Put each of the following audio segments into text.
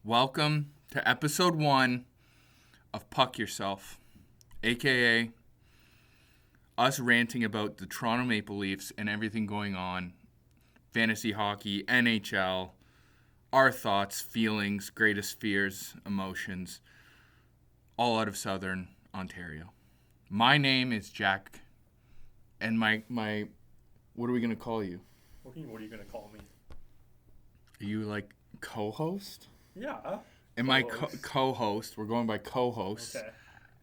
Welcome to episode 1 of Puck Yourself, aka us ranting about the Toronto Maple Leafs and everything going on, fantasy hockey, NHL, our thoughts, feelings, greatest fears, emotions, all out of Southern Ontario. My name is Jack, and my what are we going to call you? What are you going to call me? Are you like co-host? Yeah. And my co-host, we're going by co-host, Okay.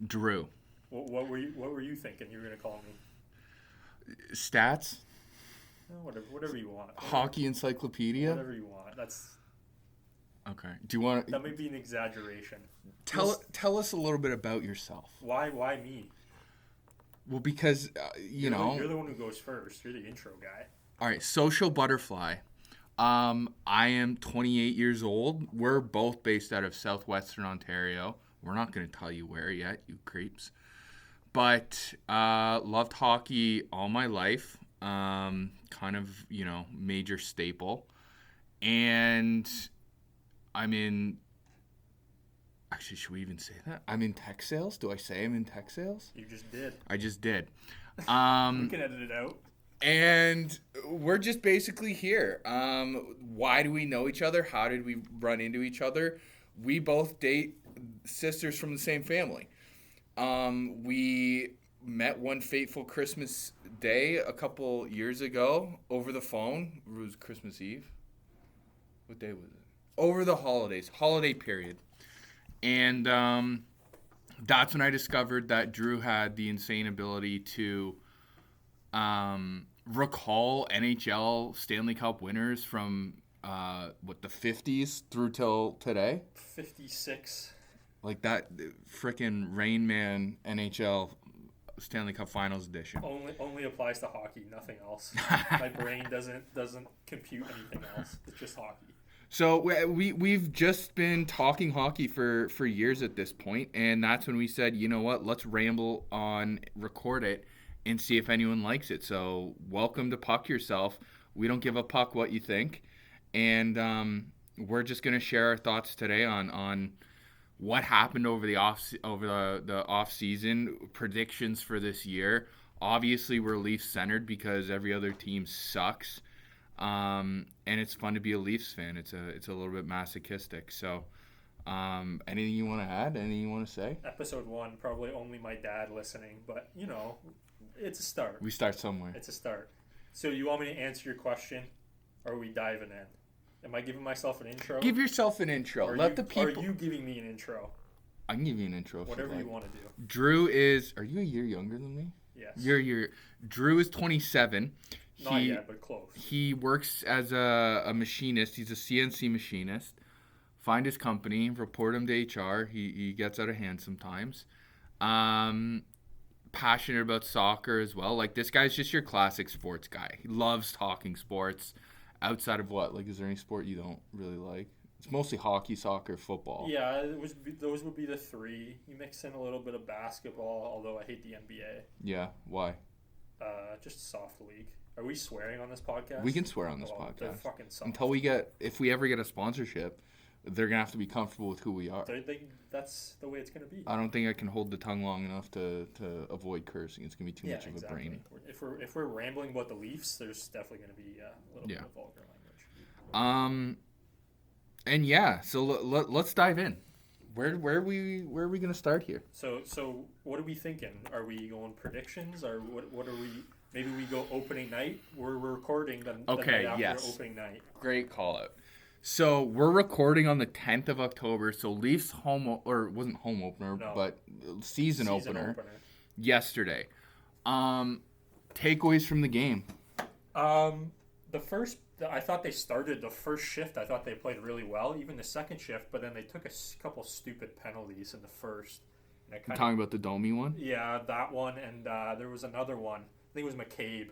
Drew. What were you thinking you were going to call me? Stats? Whatever you want. Hockey encyclopedia? Whatever you want. Okay. Do you want That may be an exaggeration. tell us a little bit about yourself? Why me? Well, because You're the one who goes first. You're the intro guy. All right, social butterfly. I am 28 years old. We're both based out of southwestern Ontario. We're not going to tell you where yet, you creeps. But loved hockey all my life. Kind of, major staple. And I'm in... Actually, should we even say that? I'm in tech sales? Do I say I'm in tech sales? You just did. I just did. We can edit it out. And we're just basically here. Why do we know each other? How did we run into each other? We both date sisters from the same family. We met one fateful Christmas day a couple years ago over the phone. It was Christmas Eve. What day was it? Over the holiday period. And that's when I discovered that Drew had the insane ability to recall NHL Stanley Cup winners from the 50s through till today. 56. Like that frickin' Rain Man NHL Stanley Cup Finals edition. Only applies to hockey, nothing else. My brain doesn't compute anything else. It's just hockey. So we've just been talking hockey for years at this point, and that's when we said, you know what, let's ramble on, record it, and see if anyone likes it. So welcome to Puck Yourself. We don't give a puck what you think, and we're just gonna share our thoughts today on what happened over the off season, predictions for this year. Obviously, we're Leafs centered because every other team sucks. And it's fun to be a Leafs fan. It's a little bit masochistic. So, anything you want to add? Anything you want to say? Episode 1, probably only my dad listening, but it's a start. We start somewhere. It's a start. So you want me to answer your question, or are we diving in? Am I giving myself an intro? Give yourself an intro. Are you giving me an intro? I can give you an intro. Whatever you want to do. Drew is. Are you a year younger than me? Yes. Drew is 27. Not yet, but close. He works as a machinist. He's a CNC machinist. Find his company, report him to HR. He gets out of hand sometimes. Passionate about soccer as well. Like, this guy's just your classic sports guy. He loves talking sports. Outside of what? Like, is there any sport you don't really like? It's mostly hockey, soccer, football. Yeah, those would be the three. You mix in a little bit of basketball, although I hate the NBA. Yeah, why? Just soft league. Are we swearing on this podcast? We can swear on this podcast. Fucking soft. Until if we ever get a sponsorship, they're going to have to be comfortable with who we are. That's the way it's going to be. I don't think I can hold the tongue long enough to avoid cursing. It's going to be too much of a brain. If we're rambling about the Leafs, there's definitely going to be a little bit of vulgar language. And yeah, so let's dive in. Where are we going to start here? So what are we thinking? Are we going predictions, or what are we? Maybe we go opening night. We're recording the night after opening night. Great call out. So we're recording on the 10th of October. So Leafs wasn't home opener, but season opener yesterday. Takeaways from the game. I thought they started the first shift. I thought they played really well, even the second shift. But then they took a couple stupid penalties in the first. You're talking about the Domi one? Yeah, that one, and there was another one. I think it was McCabe.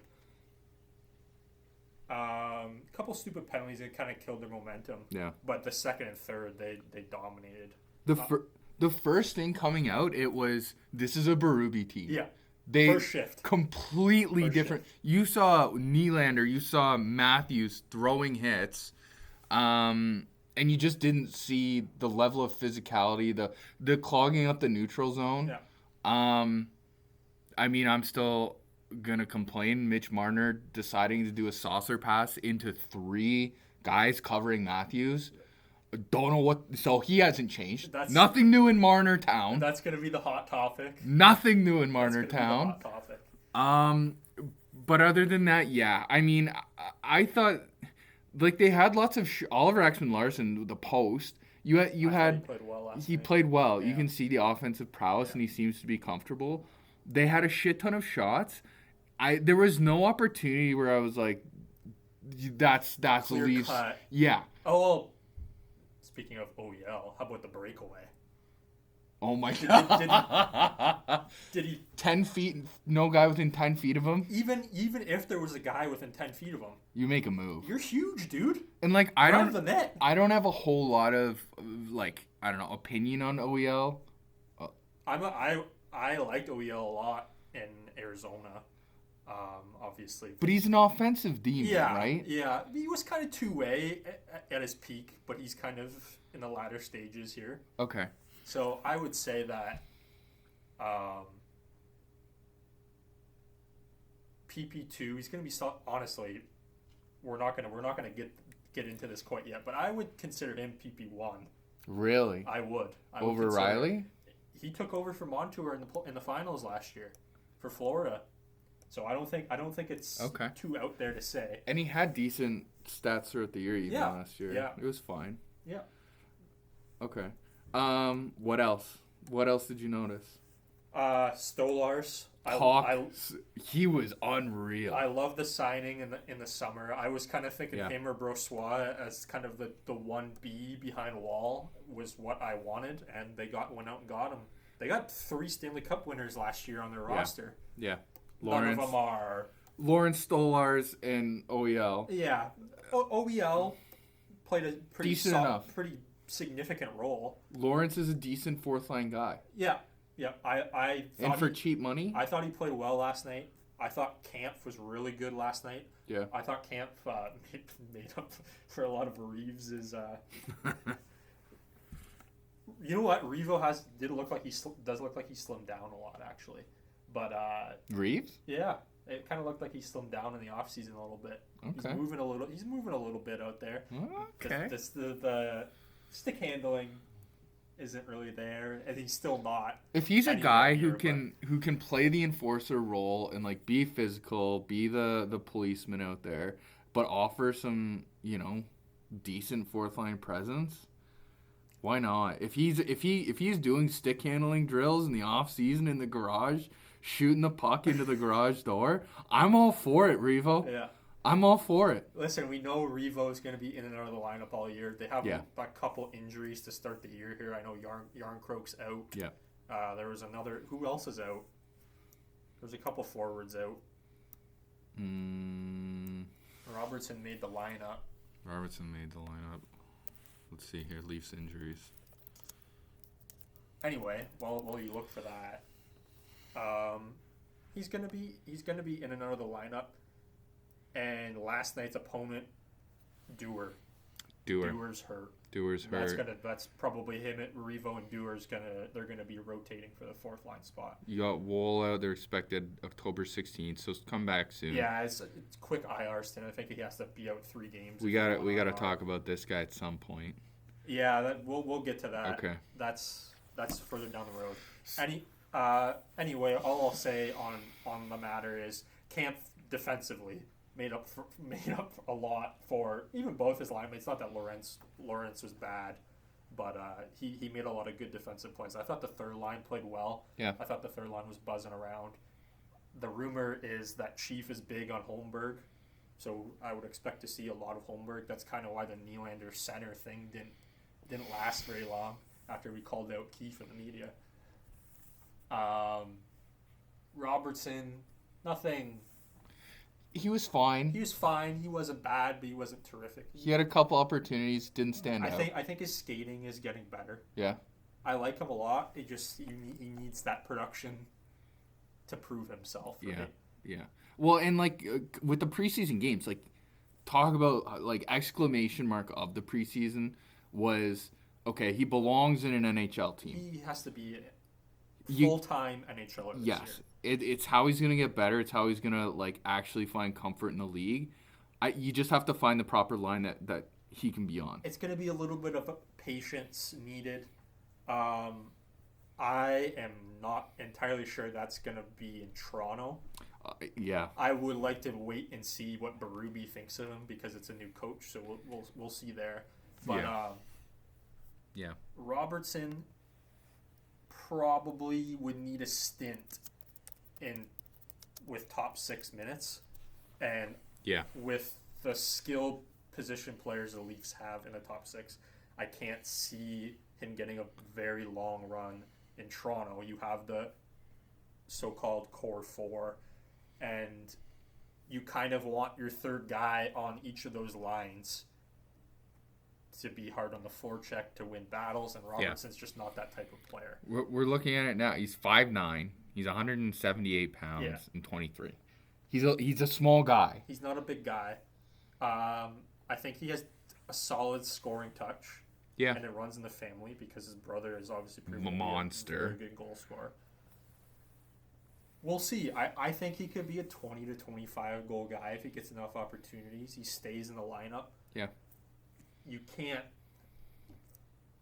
A couple stupid penalties that kind of killed their momentum. Yeah. But the second and third, they dominated. The first thing coming out, this is a Berube team. Yeah. First shift. Completely different. Shift. You saw Nylander, you saw Matthews throwing hits. And you just didn't see the level of physicality, the clogging up the neutral zone. Yeah. I mean, I'm still gonna complain. Mitch Marner deciding to do a saucer pass into 3 guys covering Matthews. Don't know what. So he hasn't changed. Nothing new in Marner Town. That's gonna be the hot topic. Nothing new in Marner Town. Be the hot topic. But other than that, yeah. I mean, I thought like they had lots of Oliver Ekman-Larsson, the post. You had he played well last night. Played well. Yeah. You can see the offensive prowess, and he seems to be comfortable. They had a shit ton of shots. There was no opportunity where I was like, that's the Leafs. Yeah. Oh, well, speaking of OEL, how about the breakaway? Oh my God! Did he 10 feet? No guy within 10 feet of him. Even if there was a guy within 10 feet of him, you make a move. You're huge, dude. And like I don't have a whole lot of like opinion on OEL. I liked OEL a lot in Arizona, obviously. But he's an offensive demon, right? Yeah, he was kind of two-way at his peak, but he's kind of in the latter stages here. Okay. So I would say that PP2, he's going to be honestly, we're not going to get into this quite yet, but I would consider him PP1. Really? I would. Over Riley? He took over for Montreal in the finals last year for Florida. So I don't think it's too out there to say. And he had decent stats throughout the year last year. Yeah. It was fine. Yeah. Okay. What else? What else did you notice? Stolarz. He was unreal. I love the signing in the summer. I was kind of thinking him or Brossoit as kind of the 1B behind Wall was what I wanted, and they went out and got him. They got 3 Stanley Cup winners last year on their roster. Yeah. None of them are Lawrence Stolarz and OEL. Yeah. OEL played a pretty pretty significant role. Lawrence is a decent 4th-line guy. Yeah. Yeah, I thought and for cheap money? I thought he played well last night. I thought Camp was really good last night. Yeah. I thought Camp made up for a lot of Reeves'. You know what? Revo does look like he slimmed down a lot actually, but Reeves? Yeah, it kind of looked like he slimmed down in the offseason a little bit. Okay. He's moving a little bit out there. Okay. The stick handling isn't really there, and he's still not. If he's a guy who can play the enforcer role and like be physical, be the policeman out there, but offer some decent 4th-line presence, why not? If he's doing stick handling drills in the off season in the garage, shooting the puck into the garage door, I'm all for it, Revo. Yeah. I'm all for it. Listen, we know Revo is going to be in and out of the lineup all year. They have a couple injuries to start the year here. I know Yarncroke's out. Yeah. There was another. Who else is out? There's a couple forwards out. Robertson made the lineup. Let's see here. Leafs injuries. Anyway, while you look for that, he's gonna be in and out of the lineup. And last night's opponent, Dewar's hurt. That's probably him at Revo and they're gonna be rotating for the 4th-line spot. You got Wool out. They're expected October 16th, so come back soon. Yeah, it's quick IR stint. I think he has to be out 3 games. We gotta talk about this guy at some point. Yeah, we'll get to that. Okay. That's further down the road. Anyway, all I'll say on the matter is Camp defensively made up a lot for even both his linemen. It's not that Lawrence was bad, but he made a lot of good defensive plays. I thought the 3rd line played well. Yeah. I thought the 3rd line was buzzing around. The rumor is that Chief is big on Holmberg, so I would expect to see a lot of Holmberg. That's kind of why the Nylander center thing didn't last very long after we called out Keefe in the media. Robertson, nothing. He was fine. He wasn't bad, but he wasn't terrific. He had a couple opportunities, didn't stand out. I think his skating is getting better. Yeah. I like him a lot. He needs that production to prove himself. Right? Yeah. Well, and like with the preseason games, like talk about like exclamation mark of the preseason was, okay, he belongs in an NHL team. He has to be full-time NHLer this Yes. year. It's how he's going to get better. It's how he's going to, like, actually find comfort in the league. You just have to find the proper line that he can be on. It's going to be a little bit of patience needed. I am not entirely sure that's going to be in Toronto. Yeah. I would like to wait and see what Berube thinks of him because it's a new coach, so we'll see there. But yeah. Robertson probably would need a stint with top 6 minutes, and with the skill position players the Leafs have in the top 6, I can't see him getting a very long run in Toronto. You have the so-called core 4, and you kind of want your third guy on each of those lines to be hard on the forecheck to win battles, and Robertson's just not that type of player. We're looking at it now. He's 5'9". He's 178 pounds and 23. He's a small guy. He's not a big guy. I think he has a solid scoring touch. Yeah. And it runs in the family because his brother is obviously a monster. A very good goal scorer. We'll see. I think he could be a 20 to 25 goal guy if he gets enough opportunities. He stays in the lineup. Yeah. You can't.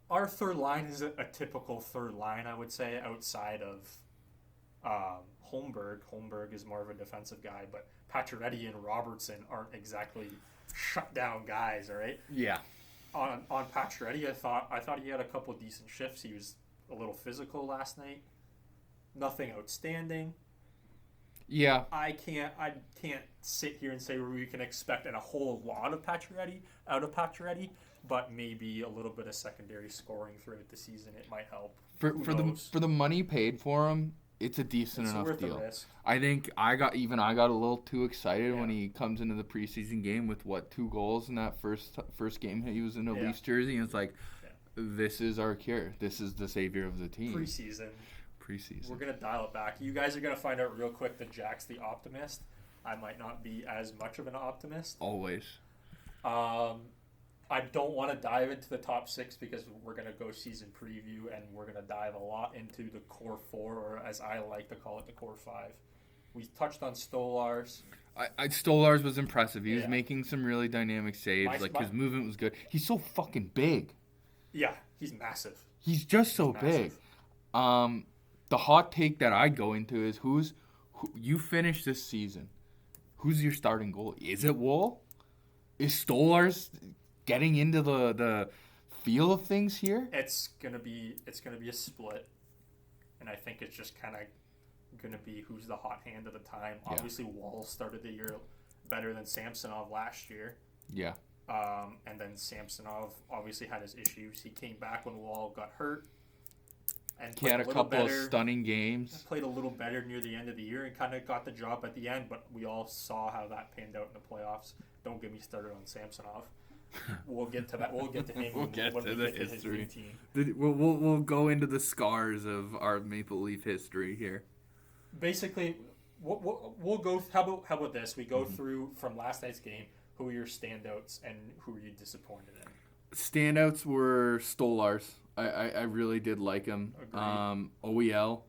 Our third line is a typical third line, I would say, outside of Holmberg. Holmberg is more of a defensive guy, but Pacioretty and Robertson aren't exactly shut down guys, all right? Yeah. On Pacioretty, I thought he had a couple decent shifts. He was a little physical last night. Nothing outstanding. Yeah. I can't sit here and say we can expect a whole lot of out of Pacioretty, but maybe a little bit of secondary scoring throughout the season. It might help. For the money paid for him, it's a decent enough deal. I think I got a little too excited when he comes into the preseason game with 2 goals in that first game he was in a Leafs jersey, and it's like, this is our cure. This is the savior of the team. Preseason. We're gonna dial it back. You guys are gonna find out real quick that Jack's the optimist. I might not be as much of an optimist. Always. I don't want to dive into the top 6 because we're going to go season preview and we're going to dive a lot into the core 4, or as I like to call it, the core 5. We touched on Stolarz. Stolarz was impressive. He was making some really dynamic saves. His movement was good. He's so fucking big. Yeah, he's massive. He's just so big. The hot take that I go into is who you finish this season. Who's your starting goalie? Is it Woll? Is Stolarz getting into the feel of things here? It's gonna be a split, and I think it's just kind of gonna be who's the hot hand at the time. Yeah. Obviously, Woll started the year better than Samsonov last year. Yeah. And then Samsonov obviously had his issues. He came back when Woll got hurt. And he had a couple of stunning games. Played a little better near the end of the year and kind of got the job at the end, but we all saw how that panned out in the playoffs. Don't get me started on Samsonov. We'll get to that. We'll get to him. We'll get to the history. We'll go into the scars of our Maple Leaf history here. Basically, we'll go. How about this? We go through from last night's game. Who are your standouts and who are you disappointed in? Standouts were Stolarz. I really did like him. OEL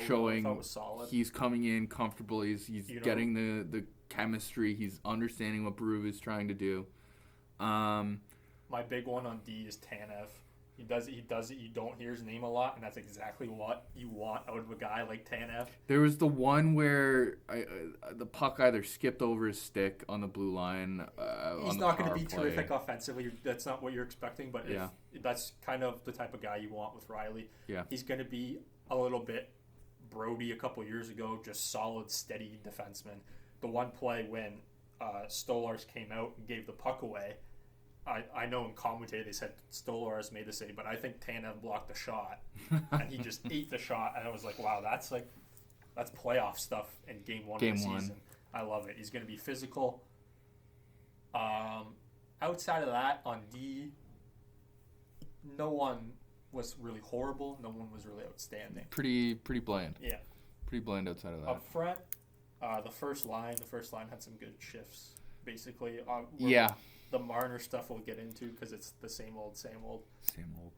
showing he's coming in comfortable. He's getting the chemistry. He's understanding what Berube is trying to do. My big one on D is Tanev. He does it. You don't hear his name a lot, and that's exactly what you want out of a guy like Tanev. There was the one where the puck either skipped over his stick on the blue line. He's not going to be terrific offensively. That's not what you're expecting, but that's kind of the type of guy you want with Riley. Yeah. He's going to be a little bit Brody a couple years ago, just solid, steady defenseman. The one play when Stolarz came out and gave the puck away, I know in commentary they said Stolarz made the save, but I think Tanev blocked the shot, and he just ate the shot, and I was like, wow, that's playoff stuff in game one of the season. I love it. He's going to be physical. Outside of that, on D, no one was really horrible. No one was really outstanding. Pretty bland. Yeah. Pretty bland outside of that. Up front, the first line had some good shifts, basically. the Marner stuff we'll get into because it's the same old, same old. Same old.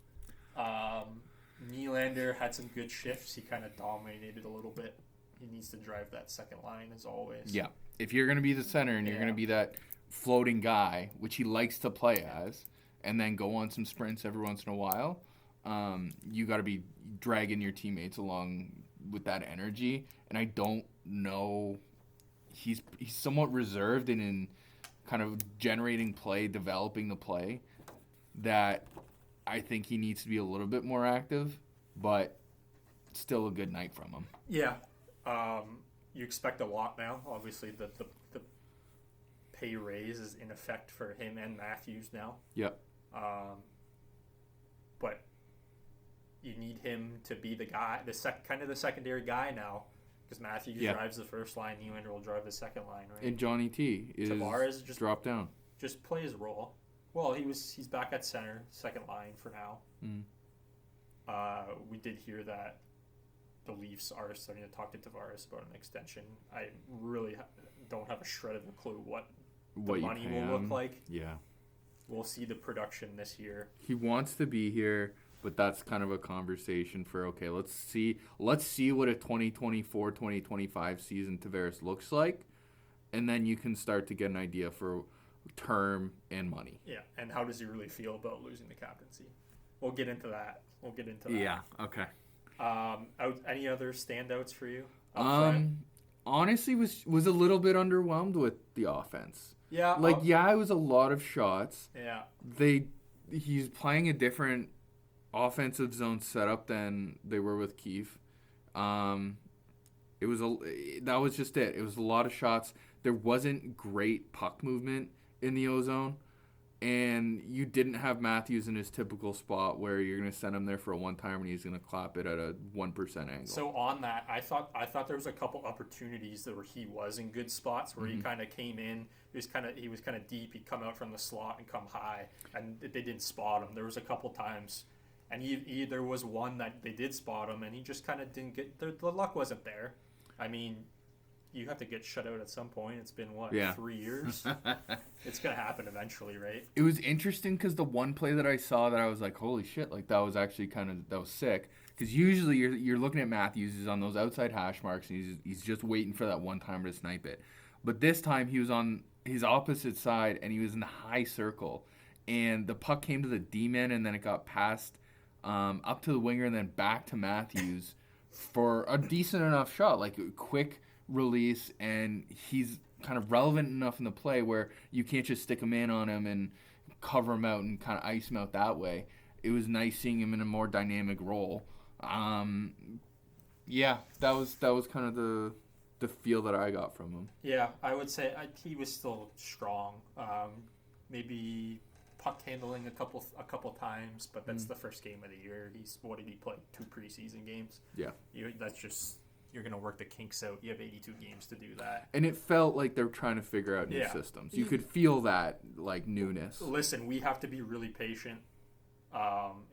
Nylander had some good shifts. He kind of dominated a little bit. He needs to drive that second line as always. Yeah. If you're going to be the center and you're going to be that floating guy, which he likes to play as, and then go on some sprints every once in a while, you got to be dragging your teammates along with that energy. And I don't know. He's somewhat reserved and in kind of generating play, developing the play, that I think he needs to be a little bit more active, but still a good night from him. Yeah. You expect a lot now. Obviously, the pay raise is in effect for him and Matthews now. Yep. But you need him to be the guy, kind of the secondary guy now, because Matthews drives the first line, Nylander will drive the second line, right? And Johnny T is Tavares just dropped down. Just play his role. Well, he's back at center, second line for now. We did hear that the Leafs are starting to talk to Tavares about an extension. I really don't have a shred of a clue what the money will look like. Yeah. We'll see the production this year. He wants to be here, but that's kind of a conversation for, okay, let's see what a 2024-2025 season Tavares looks like, and then you can start to get an idea for term and money. Yeah, and how does he really feel about losing the captaincy? We'll get into that. Yeah, okay. Any other standouts for you? Honestly, was a little bit underwhelmed with the offense. Yeah. It was a lot of shots. Yeah. He's playing a different offensive zone setup than they were with Keefe. That was just it. It was a lot of shots. There wasn't great puck movement in the O-zone, and you didn't have Matthews in his typical spot where you're going to send him there for a one-timer and he's going to clap it at a 1% angle. So on that, I thought there was a couple opportunities where he was in good spots where he kind of came in. He was kind of deep. He'd come out from the slot and come high, and they didn't spot him. There was a couple times, and there was one that they did spot him, and he just kind of didn't get the luck wasn't there. I mean, you have to get shut out at some point. It's been 3 years. It's gonna happen eventually, right? It was interesting because the one play that I saw that I was like, holy shit, like that was actually that was sick. Because usually you're looking at Matthews, he's on those outside hash marks, and he's just waiting for that one timer to snipe it. But this time he was on his opposite side and he was in the high circle, and the puck came to the D-man and then it got passed up to the winger and then back to Matthews for a decent enough shot, like a quick release, and he's kind of relevant enough in the play where you can't just stick a man on him and cover him out and kind of ice him out that way. It was nice seeing him in a more dynamic role. Yeah, that was kind of the feel that I got from him. Yeah, I would say he was still strong. Maybe puck handling a couple times, but that's the first game of the year. What did he play? 2 preseason games. Yeah, you're going to work the kinks out. You have 82 games to do that. And it felt like they're trying to figure out new systems. You could feel that, like, newness. Listen, we have to be really patient.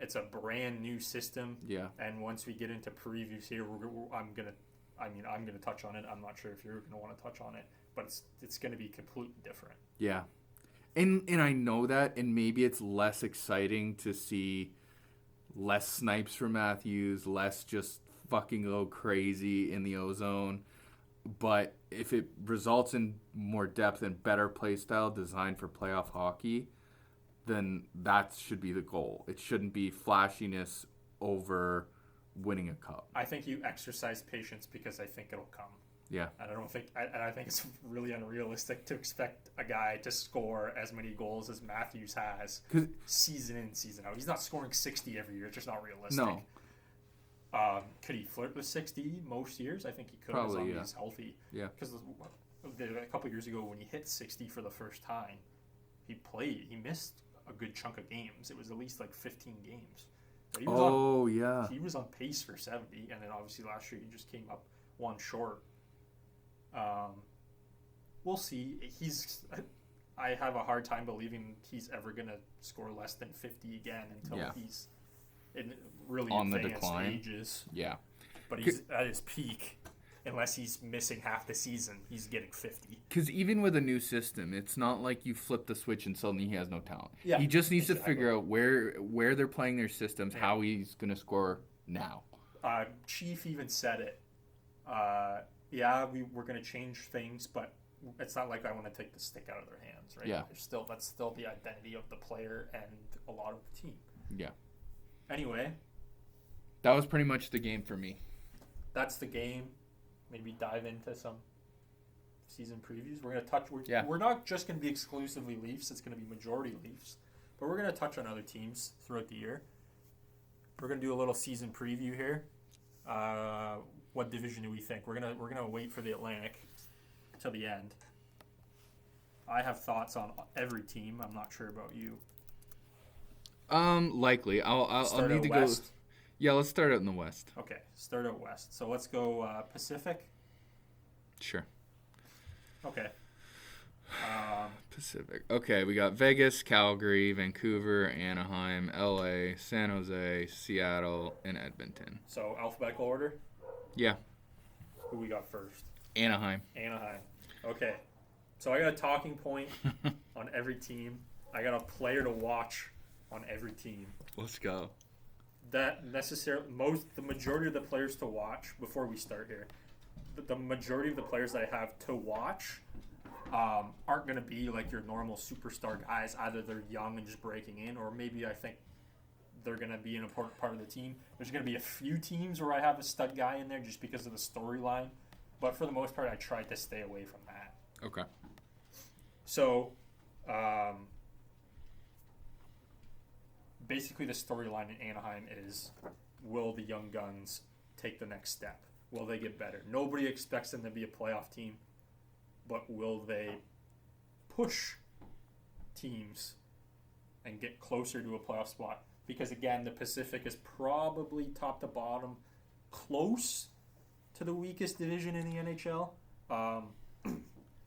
It's a brand new system. Yeah. And once we get into previews here, I'm going to touch on it. I'm not sure if you're going to want to touch on it, but it's going to be completely different. Yeah. And I know that, and maybe it's less exciting to see less snipes for Matthews, less just fucking go crazy in the O-zone. But if it results in more depth and better play style designed for playoff hockey, then that should be the goal. It shouldn't be flashiness over winning a cup. I think you exercise patience because I think it'll come. Yeah. And I think it's really unrealistic to expect a guy to score as many goals as Matthews has season in, season out. He's not scoring 60 every year. It's just not realistic. No. Could he flirt with 60 most years? I think he could, as long as he's healthy. Yeah. Because a couple years ago when he hit 60 for the first time, he missed a good chunk of games. It was at least like 15 games. So he was on pace for 70, and then obviously last year he just came up one short. We'll see. I have a hard time believing he's ever going to score less than 50 again until he's in really on advanced the decline. Ages. Yeah. But he's at his peak. unless he's missing half the season, he's getting 50. Because even with a new system, it's not like you flip the switch and suddenly he has no talent. Yeah, he just needs exactly. to figure out where they're playing their systems, how he's going to score now. Chief even said it. We're going to change things, but it's not like I want to take the stick out of their hands, right? Yeah. That's still the identity of the player and a lot of the team. Yeah. Anyway, that was pretty much the game for me. That's the game. Maybe dive into some season previews. We're going to touch. We're not just going to be exclusively Leafs. It's going to be majority Leafs, but we're going to touch on other teams throughout the year. We're going to do a little season preview here. What division do we think? We're gonna wait for the Atlantic till the end. I have thoughts on every team. I'm not sure about you. Likely. I'll need to West. go. Yeah, let's start out in the West. Okay, start out West. So let's go Pacific. Sure. Okay. Pacific. Okay, we got Vegas, Calgary, Vancouver, Anaheim, LA, San Jose, Seattle, and Edmonton. So alphabetical order? Yeah. Who we got first? Anaheim. Okay. So I got a talking point on every team. I got a player to watch on every team. Let's go. The majority of the players to watch before we start here. The majority of the players that I have to watch aren't going to be like your normal superstar guys. Either they're young and just breaking in, or maybe I think they're going to be an important part of the team. There's going to be a few teams where I have a stud guy in there just because of the storyline, but for the most part, I tried to stay away from that. Okay. So, basically the storyline in Anaheim is, will the young guns take the next step? Will they get better? Nobody expects them to be a playoff team, but will they push teams and get closer to a playoff spot? Because again, the Pacific is probably top to bottom close to the weakest division in the NHL.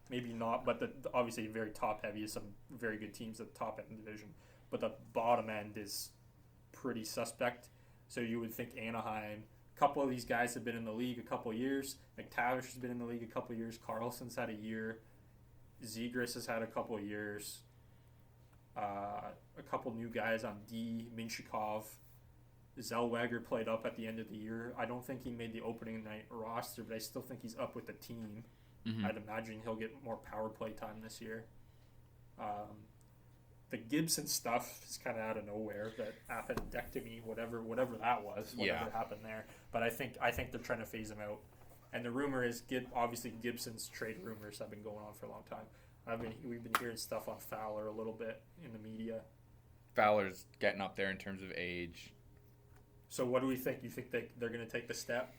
Maybe not, but obviously very top heavy is some very good teams at the top end of the division. But the bottom end is pretty suspect. So you would think Anaheim. A couple of these guys have been in the league a couple of years. McTavish has been in the league a couple of years. Carlson's had a year. Zegras has had a couple of years. A couple new guys on D. Minchikov. Zellweger played up at the end of the year. I don't think he made the opening night roster, but I still think he's up with the team. Mm-hmm. I'd imagine he'll get more power play time this year. The Gibson stuff is kind of out of nowhere. That appendectomy, whatever that was, whatever happened there. But I think they're trying to phase him out. And the rumor is, obviously Gibson's trade rumors have been going on for a long time. We've been hearing stuff on Fowler a little bit in the media. Fowler's getting up there in terms of age. So what do we think? You think they're going to take the step?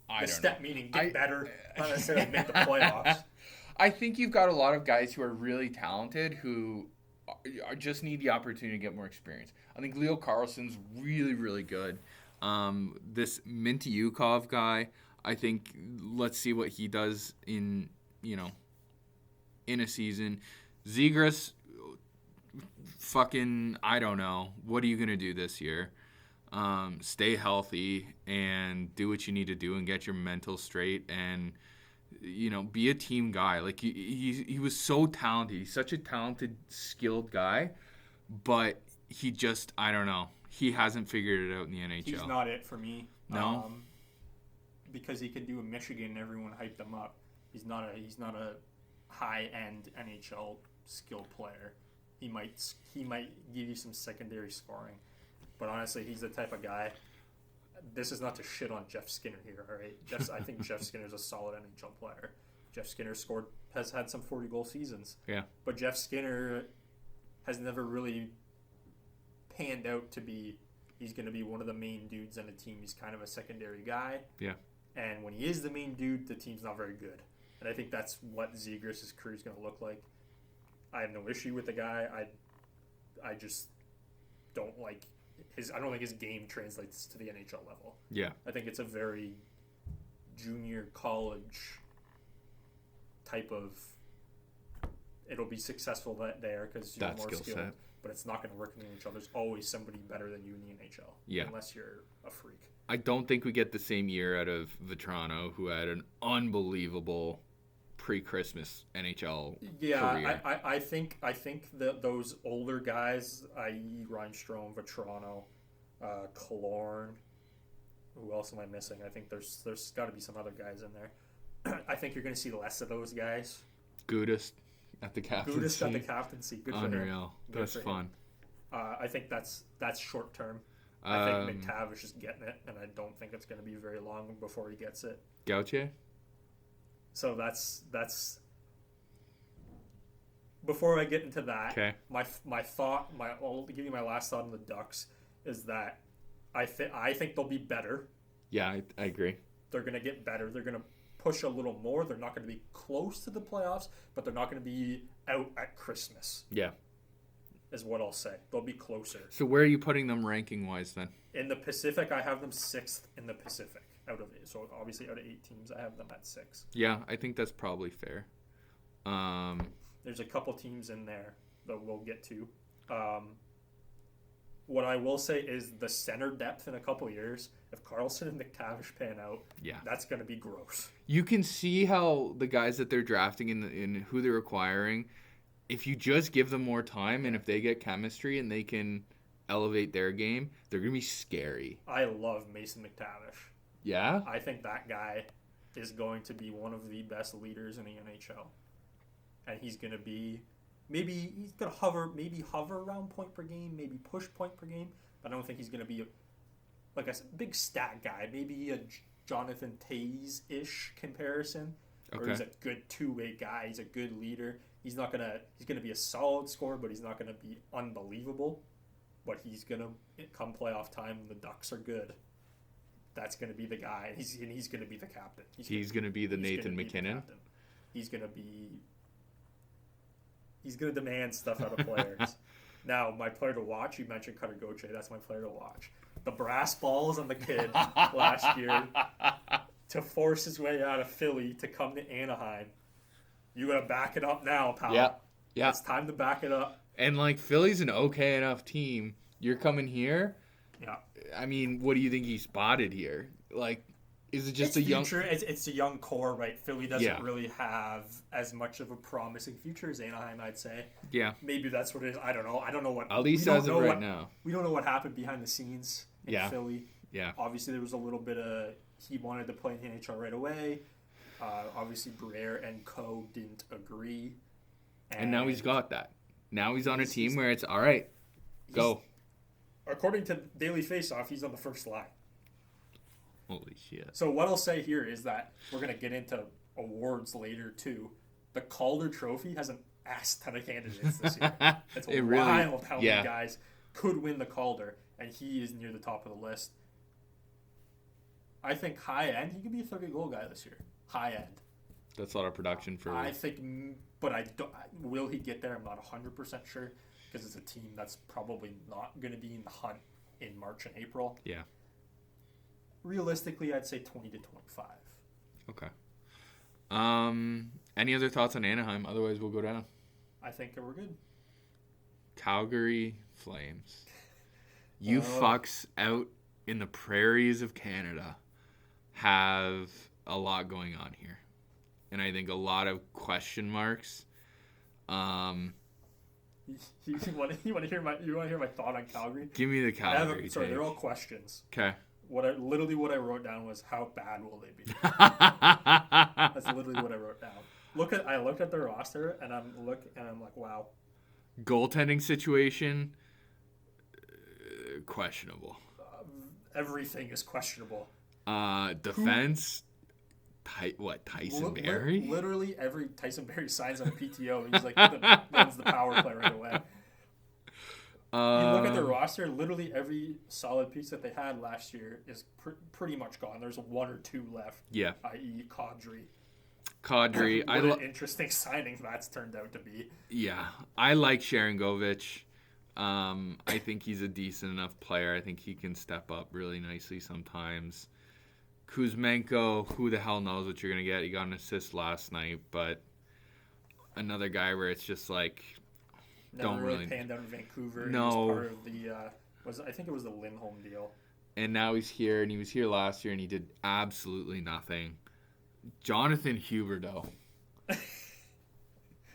I don't step know. Meaning get better, not necessarily make the playoffs. I think you've got a lot of guys who are really talented who just need the opportunity to get more experience. I think Leo Carlsson's really, really good. This Mintyukov guy, I think let's see what he does in a season. Zegras, fucking, I don't know. What are you going to do this year? Stay healthy and do what you need to do and get your mental straight and, be a team guy. Like, he was so talented. He's such a talented, skilled guy, but he just, I don't know. He hasn't figured it out in the NHL. He's not it for me. No? Because he could do a Michigan and everyone hyped him up. He's not a high-end NHL skilled player. He might give you some secondary scoring. But honestly, he's the type of guy. This is not to shit on Jeff Skinner here, all right? I think Jeff Skinner's a solid NHL player. Jeff Skinner has had some 40-goal seasons. Yeah. But Jeff Skinner has never really panned out to be. He's going to be one of the main dudes on the team. He's kind of a secondary guy. Yeah. And when he is the main dude, the team's not very good. And I think that's what Zegras' career is going to look like. I have no issue with the guy. I just don't like I don't think his game translates to the NHL level. Yeah. I think it's a very junior college type of. It'll be successful there because you're more skilled. Set. but it's not going to work in the NHL. There's always somebody better than you in the NHL, Yeah. unless you're a freak. I don't think we get the same year out of Vetrano, who had an unbelievable pre-Christmas NHL career. I think that those older guys, i.e. Reinstrom, Vetrano, Killorn, who else am I missing? I think there's got to be some other guys in there. I think you're going to see less of those guys. Gudis at the captaincy. Gudis at the captaincy. Good for him. Unreal. That's fun. I think that's short term. I think McTavish is getting it, and I don't think it's going to be very long before he gets it. Gauthier? So that's before I get into that. Okay. I'll give you my last thought on the Ducks is that I think they'll be better. Yeah, I agree. They're going to get better. They're going to push a little more. They're not going to be close to the playoffs, but they're not going to be out at Christmas. Yeah. Is what I'll say. They'll be closer. So where are you putting them ranking-wise then? In the Pacific, I have them 6th in the Pacific. So obviously out of 8 teams, I have them at 6. Yeah, I think that's probably fair. There's a couple teams in there that we'll get to. What I will say is the center depth in a couple years, if Carlson and McTavish pan out, that's going to be gross. You can see how the guys that they're drafting in who they're acquiring, if you just give them more time and if they get chemistry and they can elevate their game, they're going to be scary. I love Mason McTavish. Yeah? I think that guy is going to be one of the best leaders in the NHL. And he's going to be, he's going to hover around point per game, maybe push point per game. But I don't think he's going to be, like a big stat guy. Maybe a Jonathan Toews-ish comparison. Okay. Or he's a good two-way guy. He's a good leader. He's going to be a solid scorer, but he's not going to be unbelievable. But he's going to, come playoff time, the Ducks are good. That's going to be the guy, and he's going to be the captain. He's going to be the Nathan McKinnon. He's going to demand stuff out of players. Now, my player to watch, you mentioned Cutter Gauthier. That's my player to watch. The brass balls on the kid last year to force his way out of Philly to come to Anaheim. You got to back it up now, pal. Yeah. It's time to back it up. And, Philly's an okay enough team. You're coming here. Yeah. I mean, what do you think he spotted here? Is it just It's a young core, right? Philly doesn't really have as much of a promising future as Anaheim, I'd say. Yeah. Maybe that's what it is. I don't know. I don't know what. At least as of right now. We don't know what happened behind the scenes in Philly. Yeah. Obviously, there was a little bit of he wanted to play in the NHL right away. Obviously, Briere and co didn't agree. And now he's got that. Now he's on a team where it's all right. Go. According to Daily Faceoff, he's on the first line. Holy shit. So what I'll say here is that we're going to get into awards later, too. The Calder Trophy has an ass ton of candidates this year. It's wild how many guys could win the Calder, and he is near the top of the list. I think high end, he could be a 30-goal guy this year. High end. That's a lot of production for... I think, but I don't. Will he get there? I'm not 100% sure, because it's a team that's probably not going to be in the hunt in March and April. Yeah. Realistically, I'd say 20 to 25. Okay. Any other thoughts on Anaheim? Otherwise, we'll go down. I think we're good. Calgary Flames. You fucks out in the prairies of Canada have a lot going on here. And I think a lot of question marks. You want to hear my thought on Calgary? Give me the Calgary. They're all questions. Okay. What I wrote down was how bad will they be? That's literally what I wrote down. I looked at their roster and I'm like, wow. Goaltending situation, questionable. Everything is questionable. Defense. Tyson Barrie? Literally every Tyson Barrie signs on a PTO. He's like runs the power play right away. You look at their roster, literally every solid piece that they had last year is pretty much gone. There's one or two left. Yeah. I.e. Kadri. What an interesting signing that's turned out to be. Yeah. I like Sharangovich. I think he's a decent enough player. I think he can step up really nicely sometimes. Kuzmenko, who the hell knows what you're going to get. He got an assist last night, but another guy where it's just like, Never really panned out in Vancouver. No. He was part of the I think it was the Lindholm deal. And now he's here, and he was here last year, and he did absolutely nothing. Jonathan Huberdeau.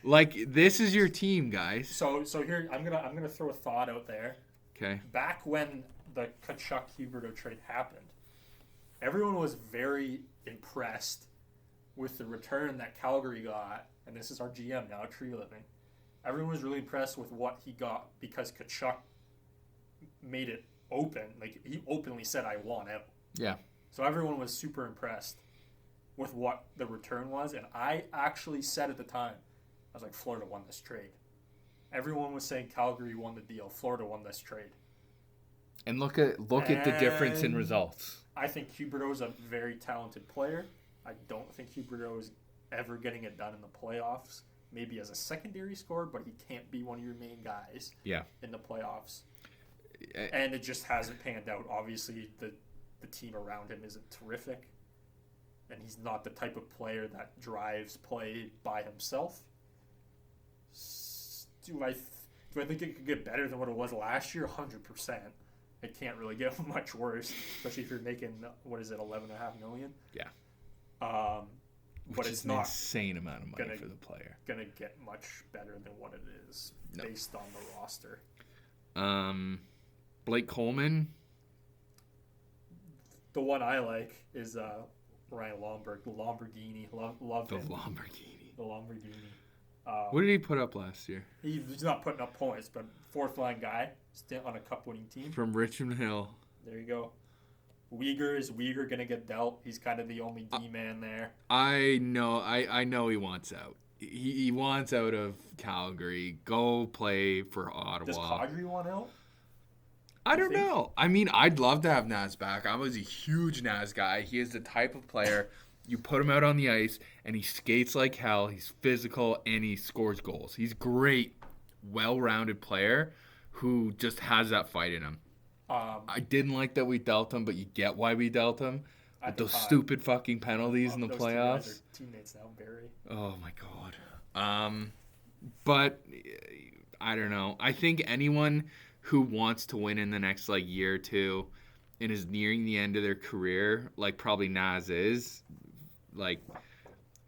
Like, this is your team, guys. So here I'm gonna throw a thought out there. Okay. Back when the Tkachuk-Huberdeau trade happened, everyone was very impressed with the return that Calgary got, and this is our GM now, Tree Living. Everyone was really impressed with what he got because Tkachuk made it open. Like, he openly said, "I want out." Yeah. So everyone was super impressed with what the return was, and I actually said at the time, I was like, Florida won this trade. Everyone was saying Calgary won the deal. Florida won this trade. And look at the difference in results. I think Huberdeau is a very talented player. I don't think Huberdeau is ever getting it done in the playoffs. Maybe as a secondary scorer, but he can't be one of your main guys in the playoffs. And it just hasn't panned out. Obviously, the team around him isn't terrific. And he's not the type of player that drives play by himself. Do I think it could get better than what it was last year? 100%. It can't really get much worse, especially if you're making, $11.5 million? Yeah. But it's not an insane amount of money for the player. Gonna get much better than what it is based on the roster. Blake Coleman. The one I like is Ryan Lomberg, the Lamborghini. Love him. The Lamborghini. What did he put up last year? He's not putting up points, but fourth line guy, still on a cup-winning team. From Richmond Hill. There you go. Is Uyghur gonna get dealt? He's kind of the only D-man there. I know he wants out. He wants out of Calgary. Go play for Ottawa. Does Calgary want out? I don't know. I mean, I'd love to have Naz back. I was a huge Naz guy. He is the type of player you put him out on the ice and he skates like hell. He's physical and he scores goals. He's great, well-rounded player who just has that fight in him. I didn't like that we dealt him, but you get why we dealt him. With those stupid fucking penalties in the playoffs. Those two guys are teammates now, Barry. Oh my god. But I don't know. I think anyone who wants to win in the next year or two and is nearing the end of their career, like probably Naz is,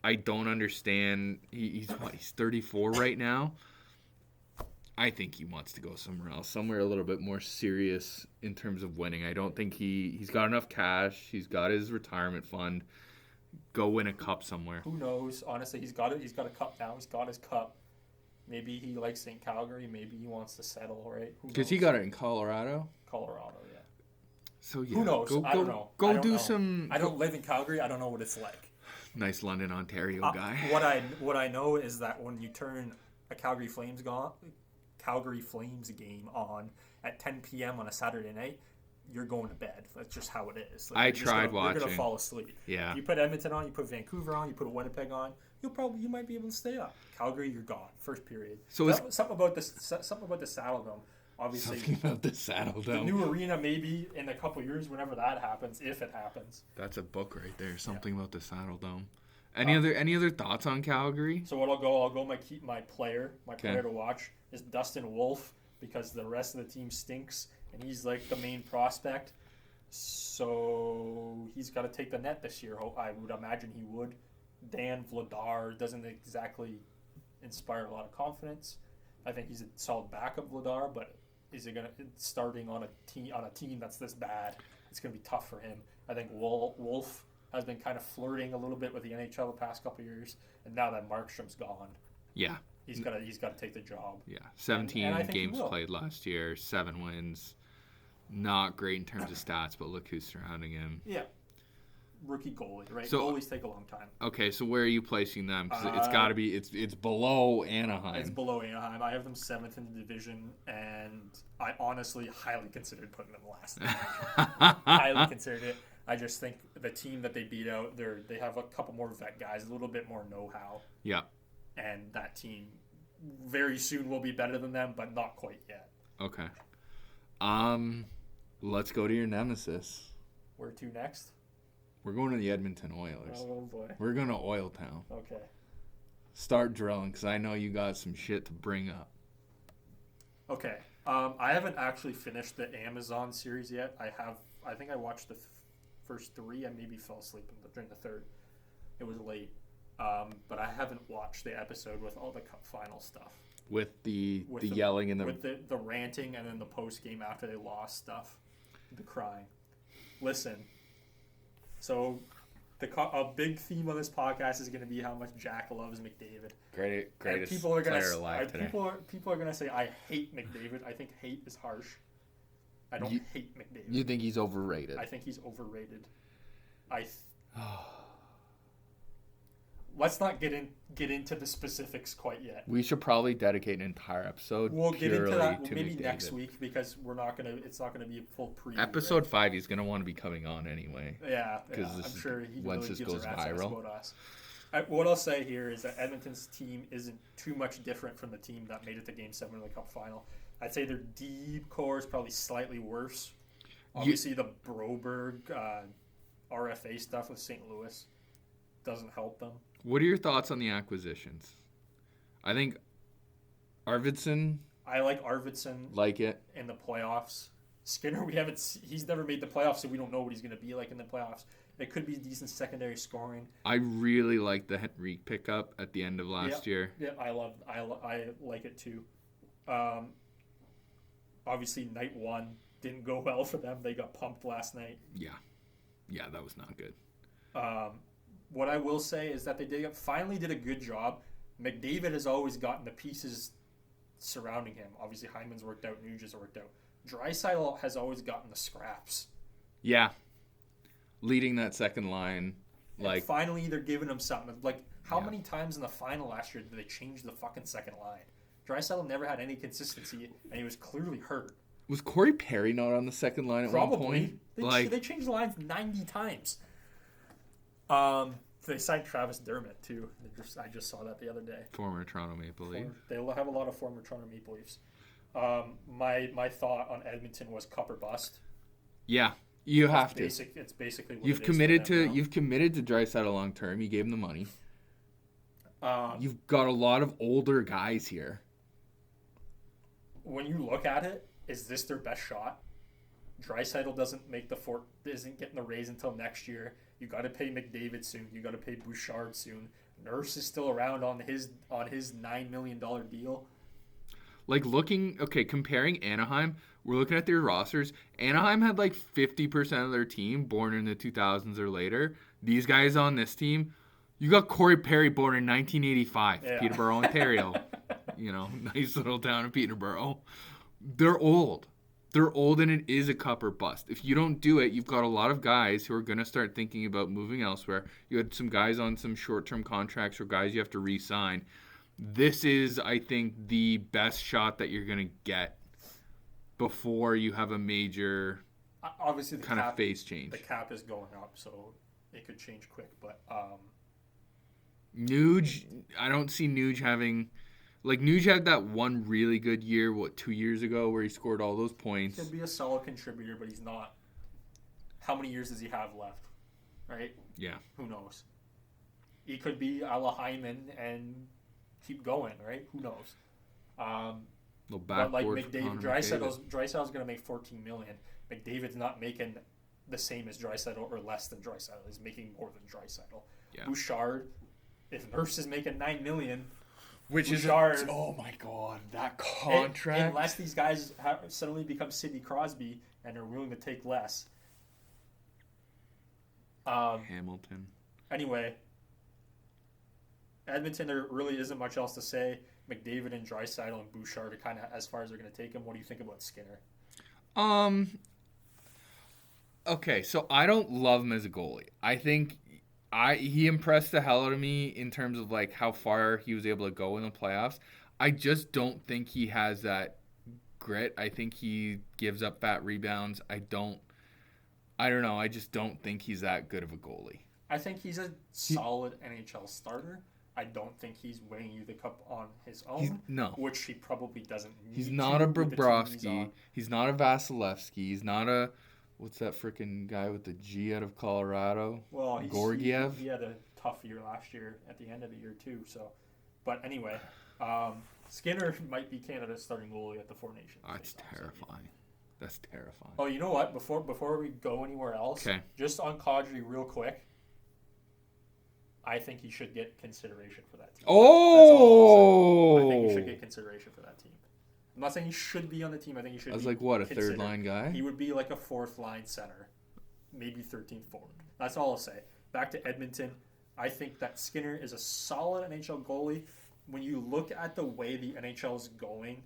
I don't understand. He's 34 right now. I think he wants to go somewhere else, somewhere a little bit more serious in terms of winning. I don't think he's got enough cash. He's got his retirement fund. Go win a cup somewhere. Who knows? Honestly, he's got it. He's got a cup now. He's got his cup. Maybe he likes St. Calgary. Maybe he wants to settle, right? Because he got it in Colorado. Colorado, yeah. So yeah, who knows? I don't know. Go I don't do know. some. I don't live in Calgary. I don't know what it's like. Nice London, Ontario guy. What I know is that when you turn a Calgary Flames game on at 10 p.m. on a Saturday night, you're going to bed. That's just how it is. I tried watching. You're gonna fall asleep. Yeah. You put Edmonton on, you put Vancouver on, you put Winnipeg on. You might be able to stay up. Calgary, you're gone. First period. So something about the Saddle Dome. Obviously, something about the Saddle Dome. The new arena, maybe in a couple years, whenever that happens, if it happens. That's a book right there. Something about the Saddle Dome. Any other thoughts on Calgary? So what I'll go my player to watch is Dustin Wolf, because the rest of the team stinks and he's like the main prospect. So he's got to take the net this year. I would imagine he would. Dan Vladar doesn't exactly inspire a lot of confidence. I think he's a solid backup Vladar, but is it gonna starting on a team that's this bad? It's gonna be tough for him. I think Wolf has been kind of flirting a little bit with the NHL the past couple of years, and now that Markstrom's gone, he's got to take the job. Yeah, 17 games played last year, 7 wins. Not great in terms of stats, but look who's surrounding him. Yeah, rookie goalie, right? So, goalies take a long time. Okay, so where are you placing them? Because it's got to be it's below Anaheim. It's below Anaheim. I have them 7th in the division, and I honestly highly considered putting them last. Highly considered it. I just think the team that they beat out, they have a couple more vet guys, a little bit more know-how. Yeah. And that team very soon will be better than them, but not quite yet. Okay. Let's go to your nemesis. Where to next? We're going to the Edmonton Oilers. Oh, boy. We're going to Oil Town. Okay. Start drilling, because I know you got some shit to bring up. Okay. I haven't actually finished the Amazon series yet. I think I watched the first three. I maybe fell asleep during the third. It was late. But I haven't watched the episode with all the cup final stuff. With the yelling and with the ranting and then the post game after they lost stuff, the crying. Listen, so a big theme of this podcast is going to be how much Jack loves McDavid. Greatest people are gonna, player alive today. People are going to say I hate McDavid. I think hate is harsh. I don't hate McDavid. You think he's overrated? I think he's overrated. Let's not get into the specifics quite yet. We should probably dedicate an entire episode. We'll get into that maybe McDavid. next week because it's not gonna be a full preview. Episode 5, he's gonna want to be coming on anyway. Yeah, I'm sure he once really this gives goes a rat's ass viral. about us. What I'll say here is that Edmonton's team isn't too much different from the team that made it to Game 7 of the Cup Final. I'd say their deep core is probably slightly worse. Obviously, the Broberg RFA stuff with St. Louis doesn't help them. What are your thoughts on the acquisitions? I think Arvidsson. I like Arvidsson. Like it in the playoffs. Skinner, he's never made the playoffs, so we don't know what he's going to be like in the playoffs. It could be decent secondary scoring. I really like the Henrique pickup at the end of last year. Yeah, I like it too. Obviously, night one didn't go well for them. They got pumped last night. Yeah, that was not good. What I will say is that they finally did a good job. McDavid has always gotten the pieces surrounding him. Obviously, Hyman's worked out, Nugent's worked out. Draisaitl has always gotten the scraps. Yeah, leading that second line. And finally, they're giving him something. Like, how many times in the final last year did they change the fucking second line? Draisaitl never had any consistency, and he was clearly hurt. Was Corey Perry not on the second line at one point? They changed the lines 90 times. They signed Travis Dermott too. I just saw that the other day. Former Toronto Maple Leaf. They have a lot of former Toronto Maple Leafs. My thought on Edmonton was cup or bust. Yeah, you have to. It's basically what you've committed to. You've committed to Draisaitl long term. You gave him the money. You've got a lot of older guys here. When you look at it, is this their best shot? Draisaitl isn't getting the raise until next year. You got to pay McDavid soon. You got to pay Bouchard soon. Nurse is still around on his $9 million deal. Comparing Anaheim, we're looking at their rosters. Anaheim had 50% of their team born in the 2000s or later. These guys on this team, you got Corey Perry born in 1985, Peterborough, Ontario. Nice little town in Peterborough. They're old. They're old, and it is a cup or bust. If you don't do it, you've got a lot of guys who are going to start thinking about moving elsewhere. You had some guys on some short-term contracts or guys you have to re-sign. This is, I think, the best shot that you're going to get before you have a major obviously kind of phase change. The cap is going up, so it could change quick. But Nuge, I don't see Nuge having... Nuge had that one really good year, 2 years ago, where he scored all those points. He could be a solid contributor, but he's not. How many years does he have left? Right? Yeah. Who knows? He could be a la Hyman and keep going, right? Who knows? But McDavid, Draisaitl's going to make $14 million. McDavid's not making the same as Draisaitl or less than Draisaitl. He's making more than Draisaitl. Yeah. Bouchard, if Nurse is making $9 million... Which Bouchard, is oh my god, that contract! Unless these guys suddenly become Sidney Crosby and are willing to take less. Hamilton. Anyway, Edmonton, there really isn't much else to say. McDavid and Draisaitl and Bouchard are kind of as far as they're going to take him. What do you think about Skinner? Okay, so I don't love him as a goalie. I think. He impressed the hell out of me in terms of how far he was able to go in the playoffs. I just don't think he has that grit. I think he gives up fat rebounds. I don't know. I just don't think he's that good of a goalie. I think he's a solid NHL starter. I don't think he's winning you the cup on his own. No. Which he probably doesn't need. He's not a Bobrovsky. He's not a Vasilevsky. He's not a... What's that freaking guy with the G out of Colorado? Well, Gorgiev? He had a tough year last year at the end of the year, too. So, but anyway, Skinner might be Canada's starting goalie at the Four Nations. That's terrifying. That's terrifying. Oh, you know what? Before we go anywhere else, just on Kadri real quick, I think he should get consideration for that team. Oh! I think he should get consideration for that team. I'm not saying he should be on the team. I think he should be. I was like, what, a third line guy? He would be like a fourth line center, maybe 13th forward. That's all I'll say. Back to Edmonton, I think that Skinner is a solid NHL goalie. When you look at the way the NHL is going,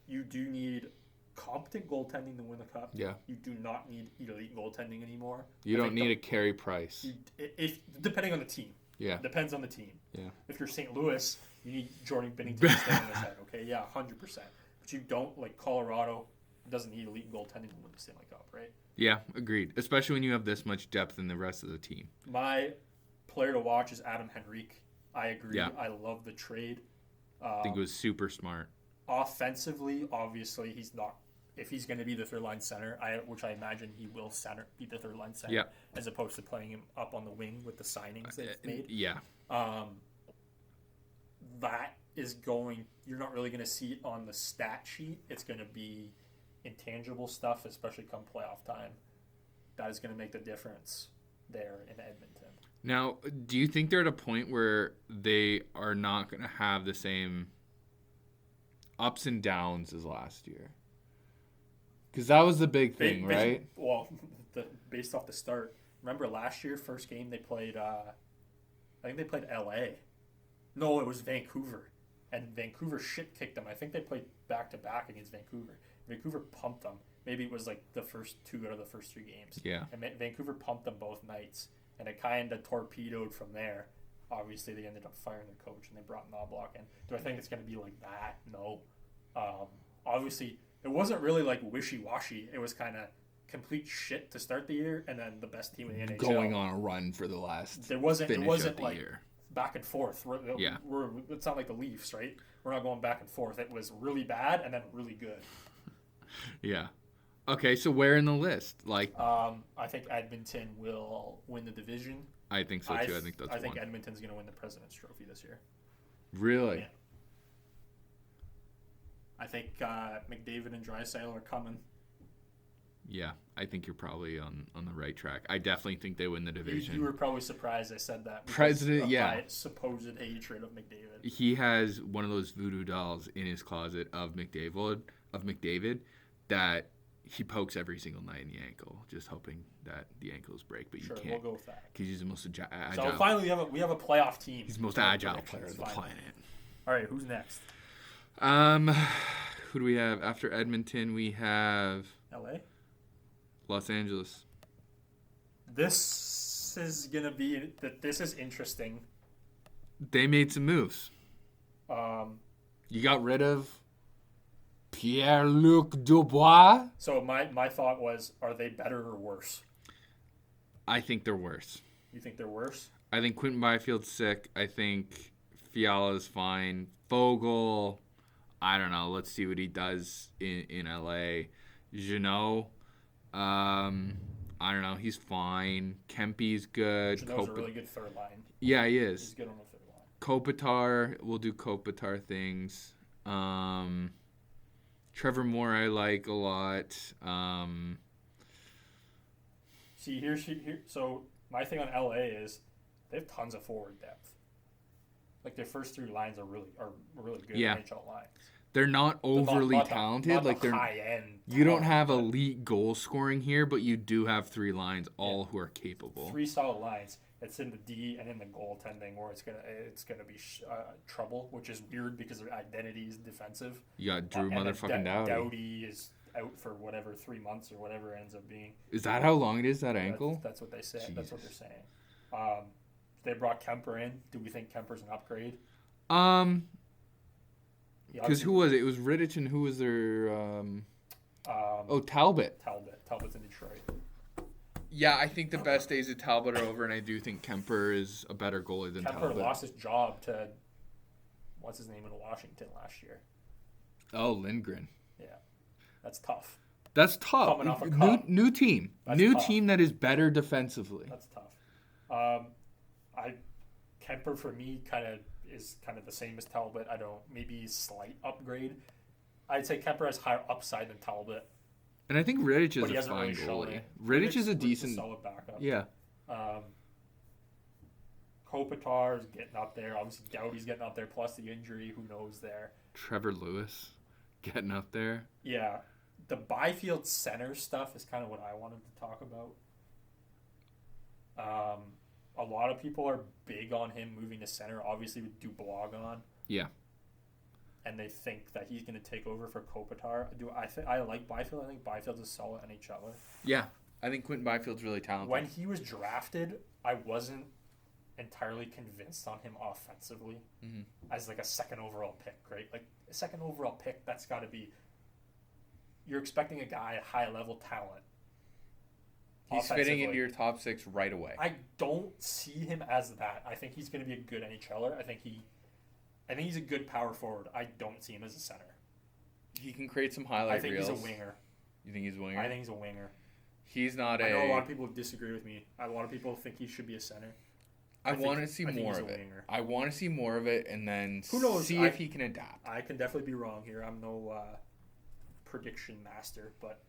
you do need competent goaltending to win the cup. Yeah. You do not need elite goaltending anymore. You don't need a Carey Price. If depending on the team. Yeah. Depends on the team. Yeah. If you're St. Louis, you need Jordan Binnington to stay on the head. Okay, yeah, 100%. But you don't, like Colorado doesn't need elite goaltending to win the Stanley Cup, right? Yeah, agreed. Especially when you have this much depth in the rest of the team. My player to watch is Adam Henrique. I agree. Yeah. I love the trade. I think it was super smart. Offensively, obviously, he's not. If he's going to be the third line center, which I imagine he will be the third line center, as opposed to playing him up on the wing with the signings they've made. Yeah. That is going. You're not really going to see it on the stat sheet. It's going to be intangible stuff, especially come playoff time. That is going to make the difference there in Edmonton. Now, do you think they're at a point where they are not going to have the same ups and downs as last year? Because that was the big thing, right? Well, based off the start. Remember last year, first game they played, I think they played LA. No, it was Vancouver. And Vancouver shit-kicked them. I think they played back-to-back against Vancouver. Vancouver pumped them. Maybe it was like the first 2 out of the first 3 games. Yeah. And Vancouver pumped them both nights. And it kind of torpedoed from there. Obviously, they ended up firing their coach and they brought Knobloch in. Do I think it's going to be like that? No. Obviously, it wasn't really like wishy-washy. It was kind of complete shit to start the year, and then the best team in the NHL going on a run for the last. It wasn't like year. Back and forth. It's not like the Leafs, right? We're not going back and forth. It was really bad and then really good. Yeah. Okay, so where in the list? I think Edmonton will win the division. I think so too. I think Edmonton's going to win the President's Trophy this year. Really? Yeah. I think McDavid and Draisaitl are coming. Yeah, I think you're probably on the right track. I definitely think they win the division. You were probably surprised I said that. My supposed hatred of McDavid. He has one of those voodoo dolls in his closet of McDavid that he pokes every single night in the ankle, just hoping that the ankles break. But you can't. We'll go with that. Because he's the most agile. So finally, we have a playoff team. He's the most agile player on the planet. All right, who's next? Who do we have after Edmonton? We have L.A. Los Angeles. This is interesting. They made some moves. You got rid of Pierre-Luc Dubois. So my thought was, are they better or worse? I think they're worse. You think they're worse? I think Quentin Byfield's sick. I think Fiala's fine. Fogle, I don't know. Let's see what he does in LA. Jeannot, I don't know. He's fine. Kempe's good. Jeannot's a really good third line. Yeah, he is. He's good on the third line. Kopitar, we'll do Kopitar things. Trevor Moore, I like a lot. So my thing on LA is they have tons of forward depth. Like their first 3 lines are really good NHL lines. They're not overly talented. They're high end. You don't have elite goal scoring here, but you do have 3 lines, all who are capable. 3 solid lines. It's in the D and in the goaltending where it's gonna be trouble, which is weird because their identity is defensive. You got Drew motherfucking Doughty. Doughty is out for 3 months or whatever it ends up being. Is that how long it is, that ankle? That's what they say. Jesus. That's what they're saying. They brought Kemper in. Do we think Kemper's an upgrade? Because who was it? It was Rittich, and who was their... Talbot. Talbot's in Detroit. Yeah, I think the best days of Talbot are over, and I do think Kemper is a better goalie than Talbot. Kemper lost his job to... What's his name in Washington last year? Oh, Lindgren. Yeah. That's tough. That's tough. Coming off a cup. New team. Team that is better defensively. That's tough. Kemper for me kind of is kind of the same as Talbot. Maybe slight upgrade. I'd say Kemper has higher upside than Talbot. And I think Rittich is But he a hasn't fine really shown goalie. it. Rittich is a decent. solid backup. Yeah. Kopitar's getting up there. Obviously, Doughty's getting up there. Plus the injury, who knows there. Trevor Lewis getting up there. Yeah, the Byfield center stuff is kind of what I wanted to talk about. A lot of people are big on him moving to center, obviously with Dubois gone. Yeah. And they think that he's going to take over for Kopitar. I like Byfield. I think Byfield's a solid NHLer. Yeah, I think Quentin Byfield's really talented. When he was drafted, I wasn't entirely convinced on him offensively as like a second overall pick, right? Like a second overall pick, that's got to be. You're expecting a guy at high level talent. He's fitting into your top 6 right away. I don't see him as that. I think he's going to be a good NHLer. I think he's a good power forward. I don't see him as a center. He can create some highlight reels. I think he's a winger. You think he's a winger? I think he's a winger. He's not I know a lot of people disagree with me. A lot of people think he should be a center. I want to see more of it. Winger. I want to see more of it and then see if he can adapt. I can definitely be wrong here. I'm no prediction master, but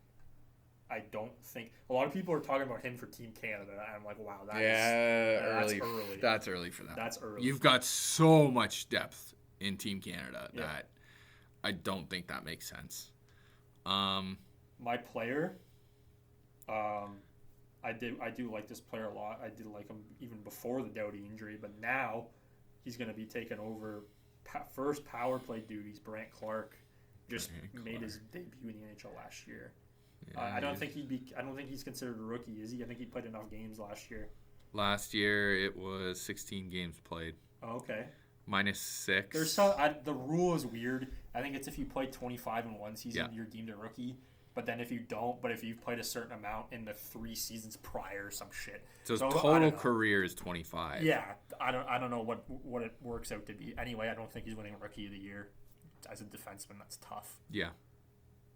I don't think a lot of people are talking about him for Team Canada. And I'm like, wow, that's early. That's early for them. That's early. You've got so much depth in Team Canada that I don't think that makes sense. My player, I do like this player a lot. I did like him even before the Doughty injury, but now he's going to be taking over first power play duties. Brant Clark made his debut in the NHL last year. Yeah, I don't think he's considered a rookie, is he? I think he played enough games last year. Last year it was 16 games played. Oh, okay. -6. There's the rule is weird. I think it's if you play 25 in one season, you're deemed a rookie. But then if you don't, but if you've played a certain amount in the 3 seasons prior, some shit. So his total career is 25. Yeah, I don't know what it works out to be. Anyway, I don't think he's winning Rookie of the Year. As a defenseman, that's tough. Yeah.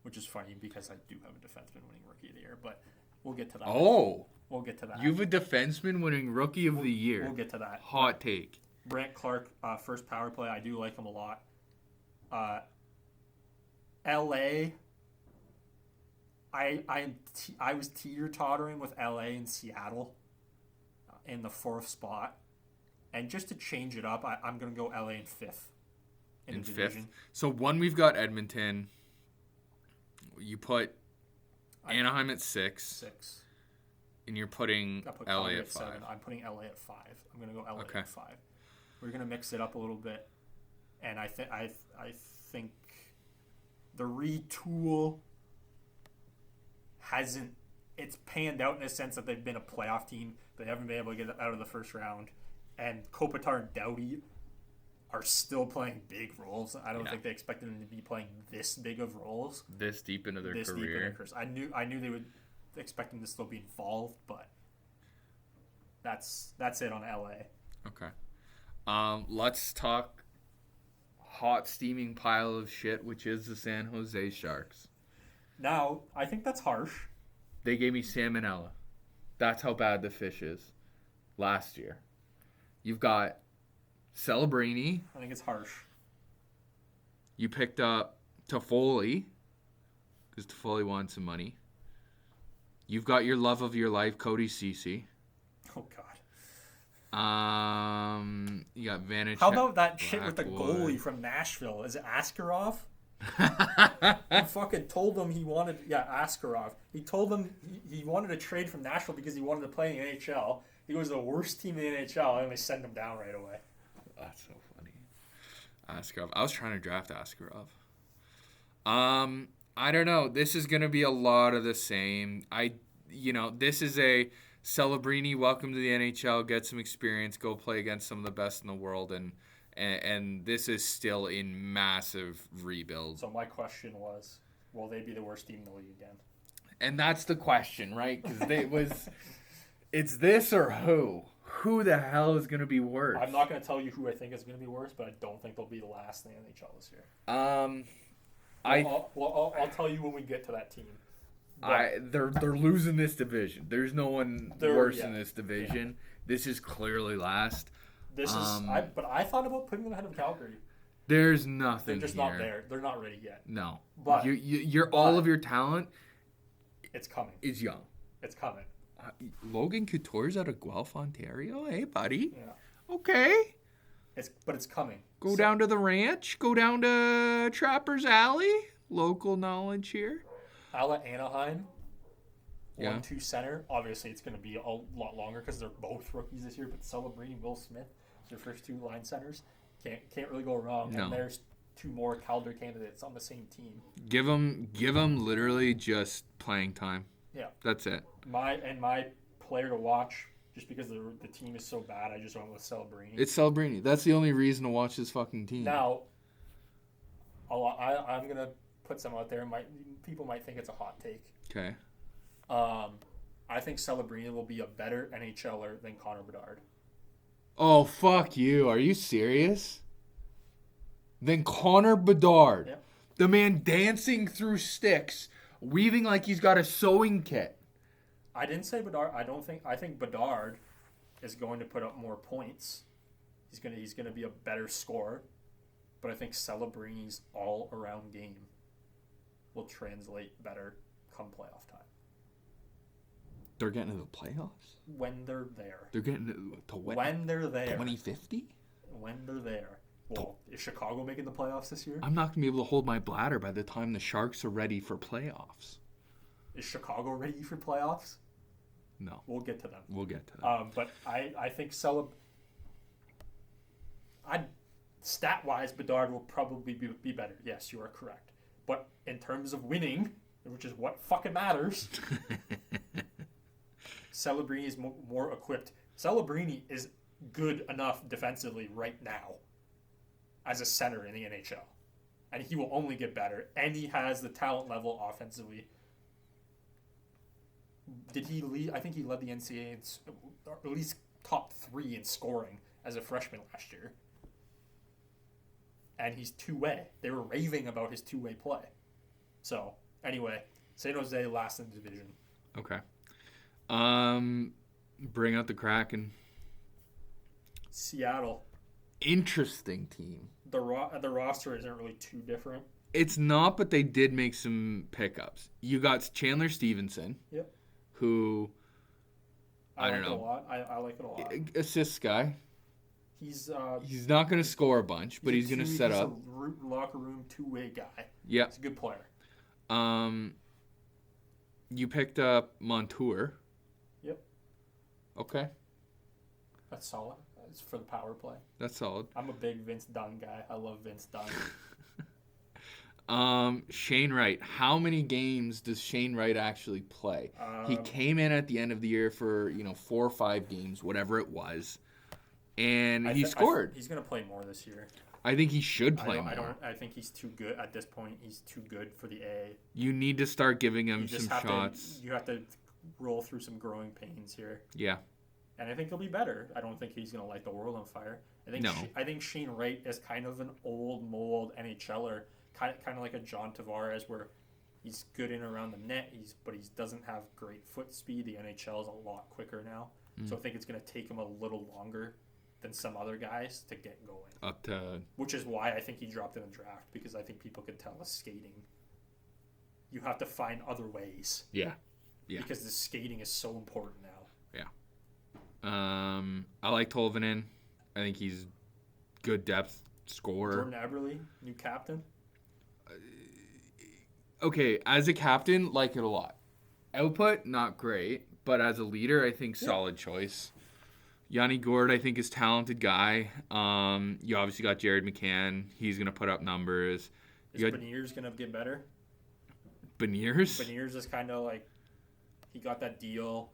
Which is funny because I do have a defenseman winning Rookie of the Year, but we'll get to that. Oh. We'll get to that. You have a defenseman winning Rookie of the Year. We'll get to that. Hot take. Brant Clark, first power play. I do like him a lot. LA. I was teeter-tottering with LA and Seattle in the 4th spot. And just to change it up, I'm going to go LA in 5th. In the division. 5th. So one, we've got Edmonton. You put Anaheim at 6. And you're putting LA at 5. 7. I'm putting LA at 5. I'm going to go LA at 5. We're going to mix it up a little bit. And I think the retool it's panned out in a sense that they've been a playoff team. They haven't been able to get out of the first round. And Kopitar and Doughty are still playing big roles. I don't think they expected them to be playing this big of roles. This deep into their career. I knew they would expect them to still be involved, but that's it on LA. Okay. Let's talk hot steaming pile of shit, which is the San Jose Sharks. Now, I think that's harsh. They gave me salmonella. That's how bad the fish is. Last year. You've got Celebrini. I think it's harsh. You picked up Toffoli because Toffoli wanted some money. You've got your love of your life, Cody Ceci. Oh, God. You got Vanich. How about that shit with the goalie from Nashville? Is it Askarov? He fucking told him he wanted... Yeah, Askarov. He told him he wanted to trade from Nashville because he wanted to play in the NHL. He was the worst team in the NHL, and they sent him down right away. That's so funny. Askarov. I was trying to draft Askarov. I don't know. This is going to be a lot of the same. This is a Celebrini, welcome to the NHL, get some experience, go play against some of the best in the world, and this is still in massive rebuild. So my question was, will they be the worst team in the league again? And that's the question, right? Because it's this or who? Who the hell is going to be worse? I'm not going to tell you who I think is going to be worse, but I don't think they'll be the last in the NHL this year. I'll tell you when we get to that team. They're losing this division. There's no one worse in this division. Yeah. This is clearly last. But I thought about putting them ahead of Calgary. There's They're nothing just here. not there. They're not ready yet. No. But all of your talent it's coming. is young. It's coming. Logan Couture's out of Guelph, Ontario. Hey, buddy. Yeah. Okay. It's coming. Go down to the ranch. Go down to Trapper's Alley. Local knowledge here. Ala Anaheim. Yeah. 1-2 center. Obviously, it's going to be a lot longer because they're both rookies this year. But Celebrini, Will Smith, their first two line centers. Can't really go wrong. No. And there's two more Calder candidates on the same team. Give them literally just playing time. Yeah. That's it. My player to watch, just because the team is so bad, I just went with Celebrini. It's Celebrini. That's the only reason to watch this fucking team. Now, I'm going to put some out there. People might think it's a hot take. Okay. I think Celebrini will be a better NHLer than Connor Bedard. Oh, fuck you. Are you serious? Then Connor Bedard. Yep. The man dancing through sticks, weaving like he's got a sewing kit. I didn't say Bedard. I think Bedard is going to put up more points. He's gonna be a better scorer. But I think Celebrini's all-around game will translate better come playoff time. They're getting to the playoffs? When they're there. They're getting to what? When they're there. 2050? When they're there. Well, is Chicago making the playoffs this year? I'm not going to be able to hold my bladder by the time the Sharks are ready for playoffs. Is Chicago ready for playoffs? No. We'll get to them. But I think stat-wise, Bedard will probably be better. Yes, you are correct. But in terms of winning, which is what fucking matters, Celebrini is more equipped. Celebrini is good enough defensively right now as a center in the NHL. And he will only get better. And he has the talent level offensively. Did he lead? I think he led the NCAA in at least top 3 in scoring as a freshman last year. And he's two-way. They were raving about his two-way play. So, anyway, San Jose last in the division. Okay. Bring out the Kraken. Seattle. Interesting team. The roster isn't really too different. It's not, but they did make some pickups. You got Chandler Stevenson. Yep. Who, I don't know. I like it a lot. Assists guy. He's not going to score a bunch, but he's going to set up. He's a locker room two-way guy. Yeah. He's a good player. You picked up Montour. Yep. Okay. That's solid. It's for the power play. That's solid. I'm a big Vince Dunn guy. I love Vince Dunn. Shane Wright. How many games does Shane Wright actually play? He came in at the end of the year for 4 or 5 games, whatever it was, and he scored. He's going to play more this year. I think he should play more. I think he's too good at this point. He's too good for the A. You need to start giving him some shots. You have to roll through some growing pains here. Yeah. And I think he'll be better. I don't think he's going to light the world on fire. I think Shane Wright is kind of an old mold NHLer, kind of like a John Tavares, where he's good in around the net, but he doesn't have great foot speed. The NHL is a lot quicker now, so I think it's going to take him a little longer than some other guys to get going. Which is why I think he dropped in the draft, because I think people could tell the skating. You have to find other ways. Yeah. Because the skating is so important now. Yeah. I like Tolvanen. I think he's good depth scorer. Jordan Eberle, new captain. Okay, as a captain, like it a lot. Output, not great, but as a leader, I think solid choice. Yanni Gourde, I think, is a talented guy. You obviously got Jared McCann. He's going to put up numbers. Beniers going to get better? Beniers? Beniers is kind of like, he got that deal,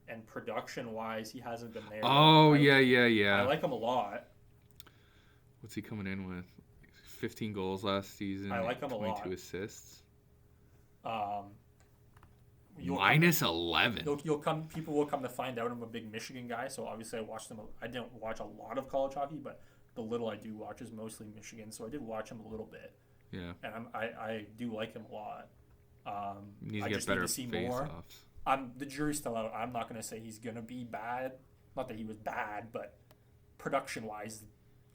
and production-wise, he hasn't been there. Oh, yeah. I like him a lot. What's he coming in with? 15 goals last season. I like him a lot. 22 assists. Minus 11. People will come to find out I'm a big Michigan guy, so obviously I watched them. I didn't watch a lot of college hockey, but the little I do watch is mostly Michigan, so I did watch him a little bit. Yeah. And I do like him a lot. Needs to get better face-offs. The jury's still out. I'm not going to say he's going to be bad, not that he was bad, but production-wise,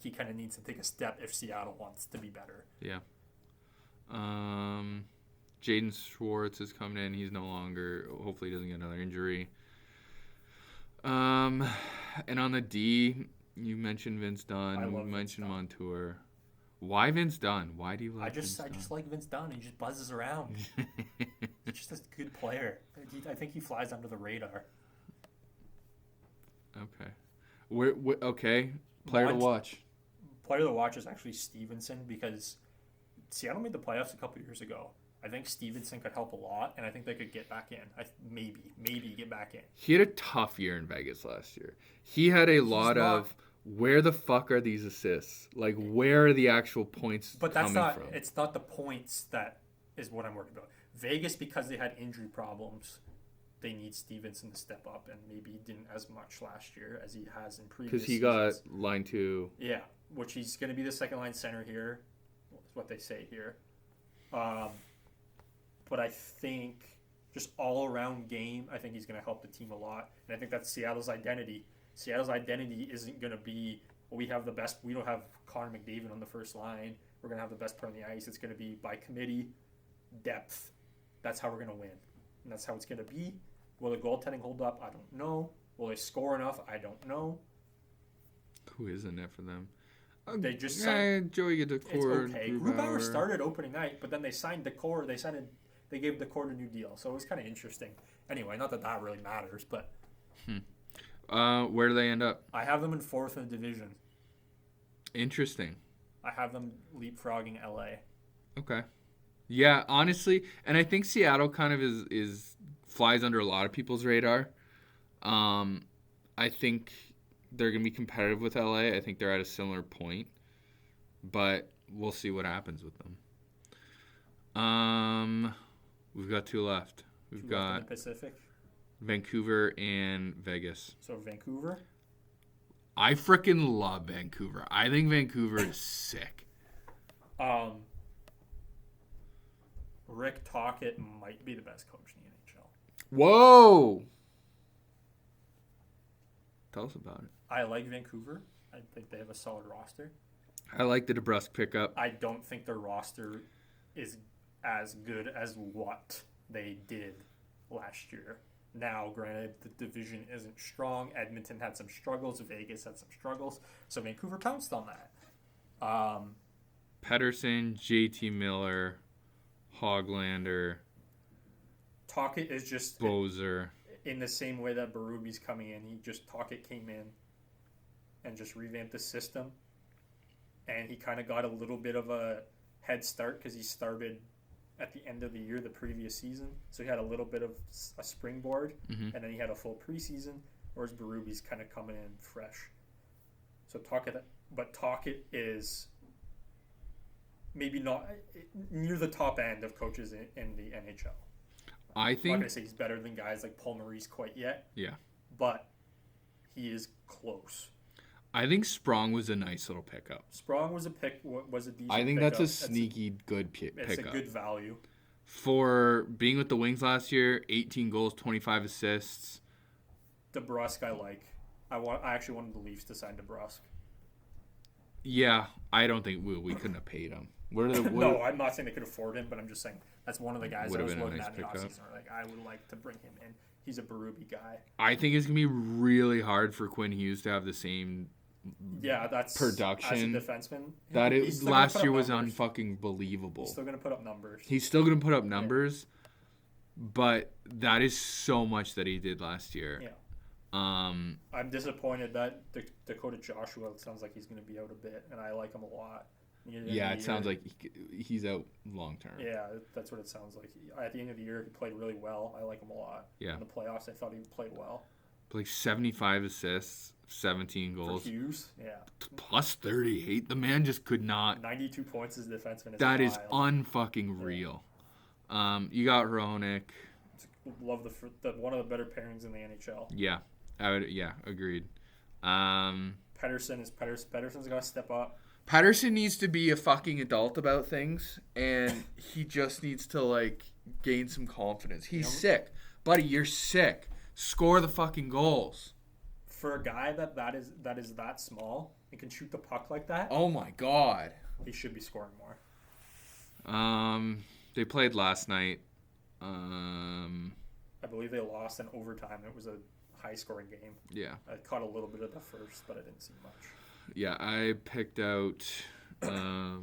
he kind of needs to take a step if Seattle wants to be better. Yeah. Jaden Schwartz is coming in. He's no longer. Hopefully, he doesn't get another injury. And on the D, you mentioned Vince Dunn. You mentioned Montour. Why Vince Dunn? Why do you like Vince Dunn? I just like Vince Dunn. He just buzzes around. He's just a good player. I think he flies under the radar. Okay. Okay. Player to watch. Player to watch is actually Stevenson because Seattle made the playoffs a couple years ago. I think Stevenson could help a lot, and I think they could get back in. Maybe get back in. He had a tough year in Vegas last year. He had a lot of where the fuck are these assists? Like, where are the actual points coming from? It's not the points that is what I'm worried about. Vegas, because they had injury problems, they need Stevenson to step up, and maybe he didn't as much last year as he has in previous seasons. Because he got line 2. Yeah, which he's going to be the second-line center here. That's what they say here. But I think just all-around game, I think he's going to help the team a lot. And I think that's Seattle's identity. Seattle's identity isn't going to be, well, we have the best. We don't have Connor McDavid on the first line. We're going to have the best player on the ice. It's going to be by committee, depth. That's how we're going to win. And that's how it's going to be. Will the goaltending hold up? I don't know. Will they score enough? I don't know. Who is in it for them? They just signed Joey Decor. It's okay. Grubauer started opening night, but then they signed Decor. They gave Decor a new deal, so it was kind of interesting. Anyway, not that really matters, but where do they end up? I have them in 4th in the division. Interesting. I have them leapfrogging LA. Okay. Yeah, honestly, and I think Seattle kind of is flies under a lot of people's radar. I think they're going to be competitive with LA. I think they're at a similar point, but we'll see what happens with them. We've got 2 left. We've got in the Pacific, Vancouver and Vegas. So Vancouver? I freaking love Vancouver. I think Vancouver is sick. Rick Tocchet might be the best coach in the NHL. Whoa! Tell us about it. I like Vancouver. I think they have a solid roster. I like the DeBrusk pickup. I don't think their roster is as good as what they did last year. Now, granted, the division isn't strong. Edmonton had some struggles. Vegas had some struggles. So Vancouver pounced on that. Pettersson, JT Miller, Hoglander. Tocchet is just Bozer. In the same way that Berube's coming in. Tocchet came in and just revamped the system. And he kind of got a little bit of a head start because he started at the end of the year the previous season. So he had a little bit of a springboard, and then he had a full preseason, whereas Berube's kind of coming in fresh. So Tocchet is maybe not near the top end of coaches in the NHL. I think, I'm not going to say he's better than guys like Paul Maurice quite yet. Yeah. But he is close. I think Sprong was a nice little pickup. Sprong was a decent I think pickup. that's a sneaky good pickup. It's a good value. For being with the Wings last year, 18 goals, 25 assists. DeBrusk I like. I actually wanted the Leafs to sign DeBrusk. Yeah, I don't think we couldn't have paid him. No, I'm not saying they could afford him, but I'm just saying that's one of the guys I was looking at in the offseason. Like, I would like to bring him in. He's a Berube guy. I think it's going to be really hard for Quinn Hughes to have the same that's production. As a defenseman. That last year was unfucking believable. He's still going to put up numbers. He's still going to put up numbers, but that is so much that he did last year. Yeah. I'm disappointed that Dakota Joshua sounds like he's going to be out a bit, and I like him a lot. Yeah, it sounds like he's out long term. Yeah, that's what it sounds like. At the end of the year, he played really well. I like him a lot. Yeah. In the playoffs, I thought he played well. Like 75 assists, 17 goals. For Hughes, yeah. Plus 38. The man just could not. 92 points as a defenseman. That is unfucking real. You got Hronek. Love the one of the better pairings in the NHL. Yeah, agreed. Pettersson's got to step up. Pettersson needs to be a fucking adult about things, and he just needs to gain some confidence. He's sick, buddy. You're sick. Score the fucking goals. For a guy that is that small and can shoot the puck like that, Oh my God. he should be scoring more. They played last night. I believe they lost in overtime. It was a high-scoring game. Yeah. I caught a little bit of the first, but I didn't see much. Yeah, I picked out. No,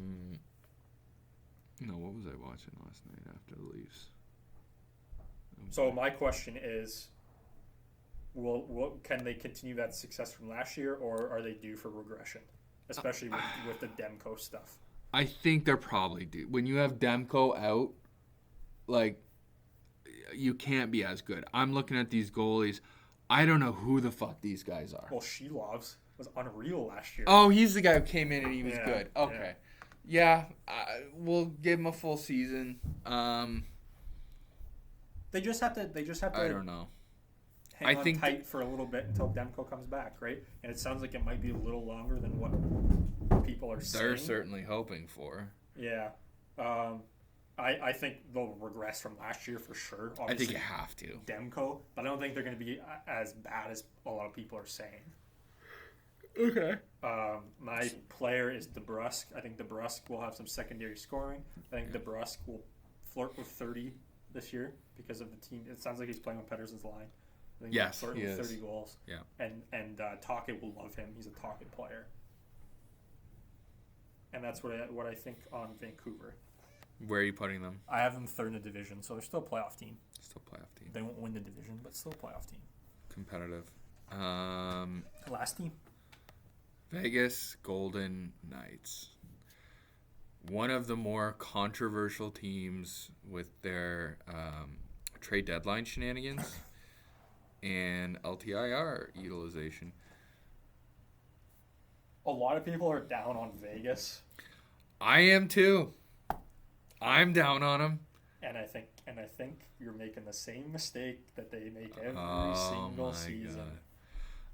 what was I watching last night after the Leafs? So my question is, can they continue that success from last year, or are they due for regression, especially with the Demko stuff? I think they're probably due. When you have Demko out, like, you can't be as good. I'm looking at these goalies. I don't know who the fuck these guys are. Well, Shelov's was unreal last year. Oh, he's the guy who came in and he was Yeah, good. Okay. Yeah, we'll give him a full season. They just have to. I don't know. Hang on tight for a little bit until Demko comes back, right? And it sounds like it might be a little longer than what people are saying. They're certainly hoping for. Yeah. I think they'll regress from last year for sure. Obviously, I think you have to. Demko, but I don't think they're going to be as bad as a lot of people are saying. Okay. My player is DeBrusk. I think DeBrusk will have some secondary scoring. I think DeBrusk will flirt with 30 this year because of the team. It sounds like he's playing on Pettersson's line. I think Yes, he'll flirt he with is. 30 goals. Yeah. And Tocchet will love him. He's a Tocchet player. And that's what I think on Vancouver. Where are you putting them? I have them third in the division, so they're still a playoff team. Still playoff team. They won't win the division, but still a playoff team. Competitive. Last team. Vegas Golden Knights. One of the more controversial teams with their trade deadline shenanigans and LTIR utilization. A lot of people are down on Vegas. I am too. I'm down on them. And I think you're making the same mistake that they make every Oh single my season.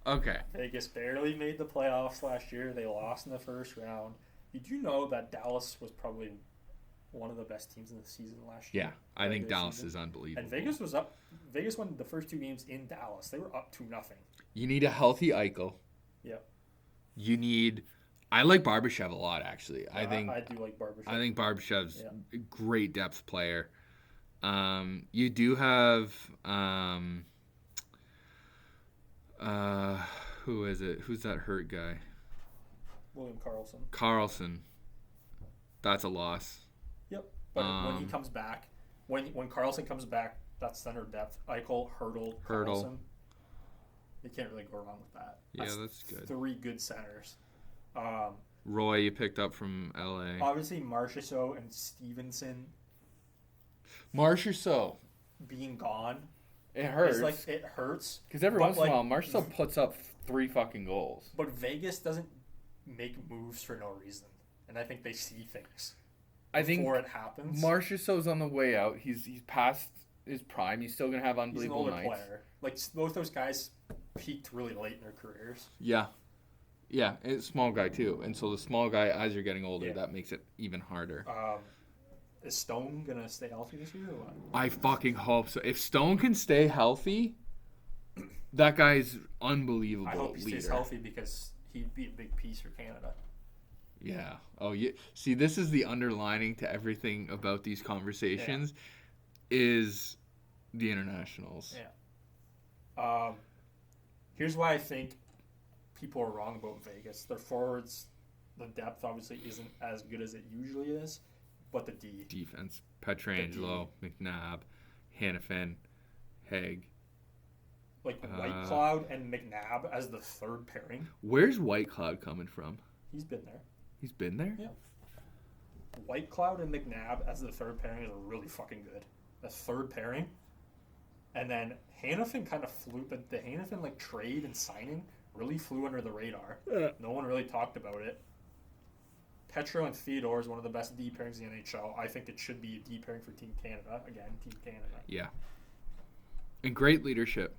God. Okay. Vegas barely made the playoffs last year. They lost in the first round. Did you know that Dallas was probably one of the best teams in the season last year? Yeah, I think Regular Dallas season. is unbelievable. And Vegas was up. Vegas won the first two games in Dallas. They were up 2-0. You need a healthy Eichel. Yeah. You need. I like Barbashev a lot, actually. Yeah, I do like Barbashev. I think Barbashev's a great depth player. You do have who is it? Who's that hurt guy? William Karlsson. Carlson. That's a loss. Yep. But when he comes back, when Karlsson comes back, that's center depth. Eichel, Hurdle. Karlsson. You can't really go wrong with that. That's good. Three good centers. Roy, you picked up from LA. Obviously, Marchessault and Stevenson Marchessault. being gone. It hurts. It hurts. Because every once in a while, Marchessault puts up 3 fucking goals. But Vegas doesn't make moves for no reason. And I think they see things before it happens. Marchessault's on the way out. He's past his prime. He's still going to have unbelievable He's an older nights. player. Like, both those guys peaked really late in their careers. Yeah. Yeah, it's a small guy too. And so the small guy, as you're getting older, that makes it even harder. Is Stone going to stay healthy this year or what? I fucking hope so. If Stone can stay healthy, that guy's unbelievable. I hope he stays leader. healthy because he'd be a big piece for Canada. Yeah. Oh, yeah. See, this is the underlining to everything about these conversations is the internationals. Yeah. Here's why I think people are wrong about Vegas. Their forwards, the depth obviously isn't as good as it usually is, but the D. Defense. Petrangelo, McNabb, Hannafin, Haig. Like Whitecloud and McNabb as the third pairing. Where's Whitecloud coming from? He's been there. He's been there? Yeah. Whitecloud and McNabb as the third pairing is really fucking good. The third pairing. And then Hannafin kind of flew. The Hannafin trade and signing really flew under the radar. Yeah. No one really talked about it. Petro and Theodore is one of the best D pairings in the NHL. I think it should be a D pairing for Team Canada. Again, Team Canada. Yeah. And great leadership.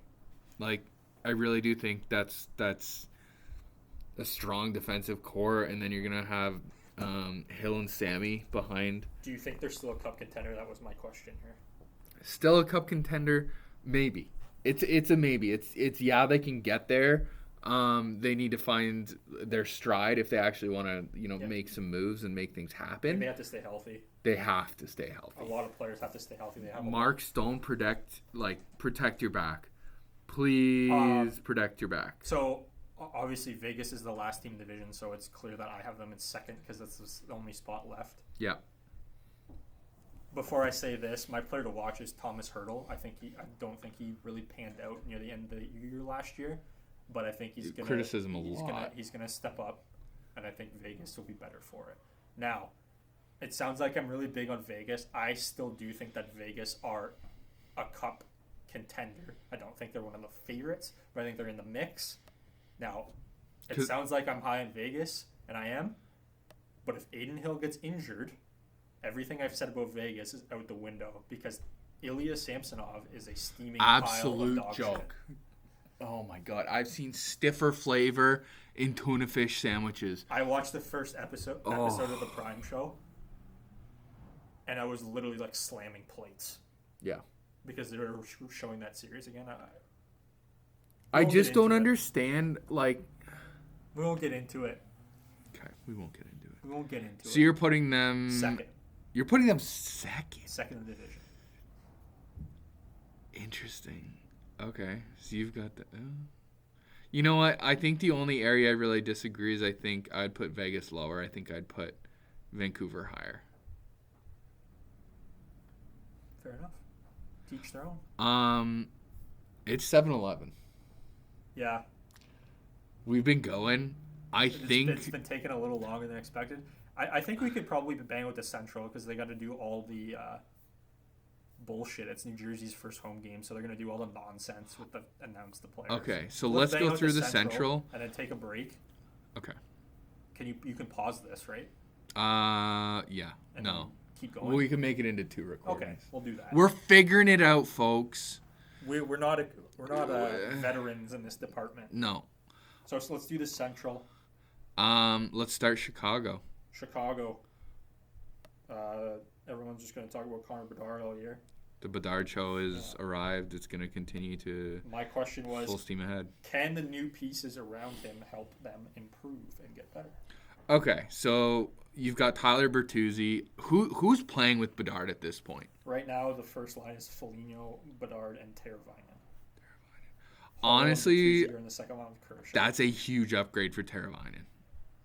I really do think that's a strong defensive core, and then you're going to have Hill and Sammy behind. Do you think they're still a cup contender? That was my question here. Still a cup contender? Maybe. It's a maybe. It's they can get there. They need to find their stride if they actually want to, Yeah. make some moves and make things I think happen. they have to stay healthy. They have to stay A healthy. lot of players have to stay healthy. They have Mark Stone, protect your back. Please protect your back. So obviously Vegas is the last team in the division, so it's clear that I have them in second because that's the only spot left. Yeah. Before I say this, my player to watch is Thomas Hurdle. I don't think he really panned out near the end of the year last year, but I think he's gonna criticism a lot. He's gonna step up, and I think Vegas will be better for it. Now, it sounds like I'm really big on Vegas. I still do think that Vegas are a cup contender. I don't think they're one of the favorites, but I think they're in the mix. Now, it sounds like I'm high in Vegas, and I am. But if Aiden Hill gets injured, everything I've said about Vegas is out the window because Ilya Samsonov is a steaming absolute pile of dog joke. Shit. Oh my god, I've seen stiffer flavor in tuna fish sandwiches. I watched the first episode of the Prime show, and I was literally like slamming plates. Yeah. Because they were showing that series again. I just don't understand, we won't get into it. Okay, we won't get into it. We won't get into it. So you're putting them... second. You're putting them second? Second in the division. Interesting. Okay, so you've got the... You know what? I think the only area I really disagree is I think I'd put Vegas lower. I think I'd put Vancouver higher. Fair enough. Teach their own. It's 7-Eleven. Yeah. We've been going. I think it's been taking a little longer than expected. I think we could probably bang with the Central because they got to do all the bullshit. It's New Jersey's first home game, so they're going to do all the nonsense with the announce the players. Okay, so let's go through the Central and then take a break. Okay. You can pause this, right? Yeah. And no. Keep going. Well, we can make it into 2 recordings. Okay, we'll do that. We're figuring it out, folks. We're not veterans in this department. No. So let's do the Central. Let's start Chicago. Everyone's just going to talk about Connor Bedard all year. The Bedard show has arrived. It's going to continue to. My question was, full steam ahead. Can the new pieces around him help them improve and get better? Okay, so you've got Tyler Bertuzzi. Who's playing with Bedard at this point? Right now, the first line is Foligno, Bedard, and Teravainen. Honestly, in the second line with Kershaw. That's a huge upgrade for Teravainen.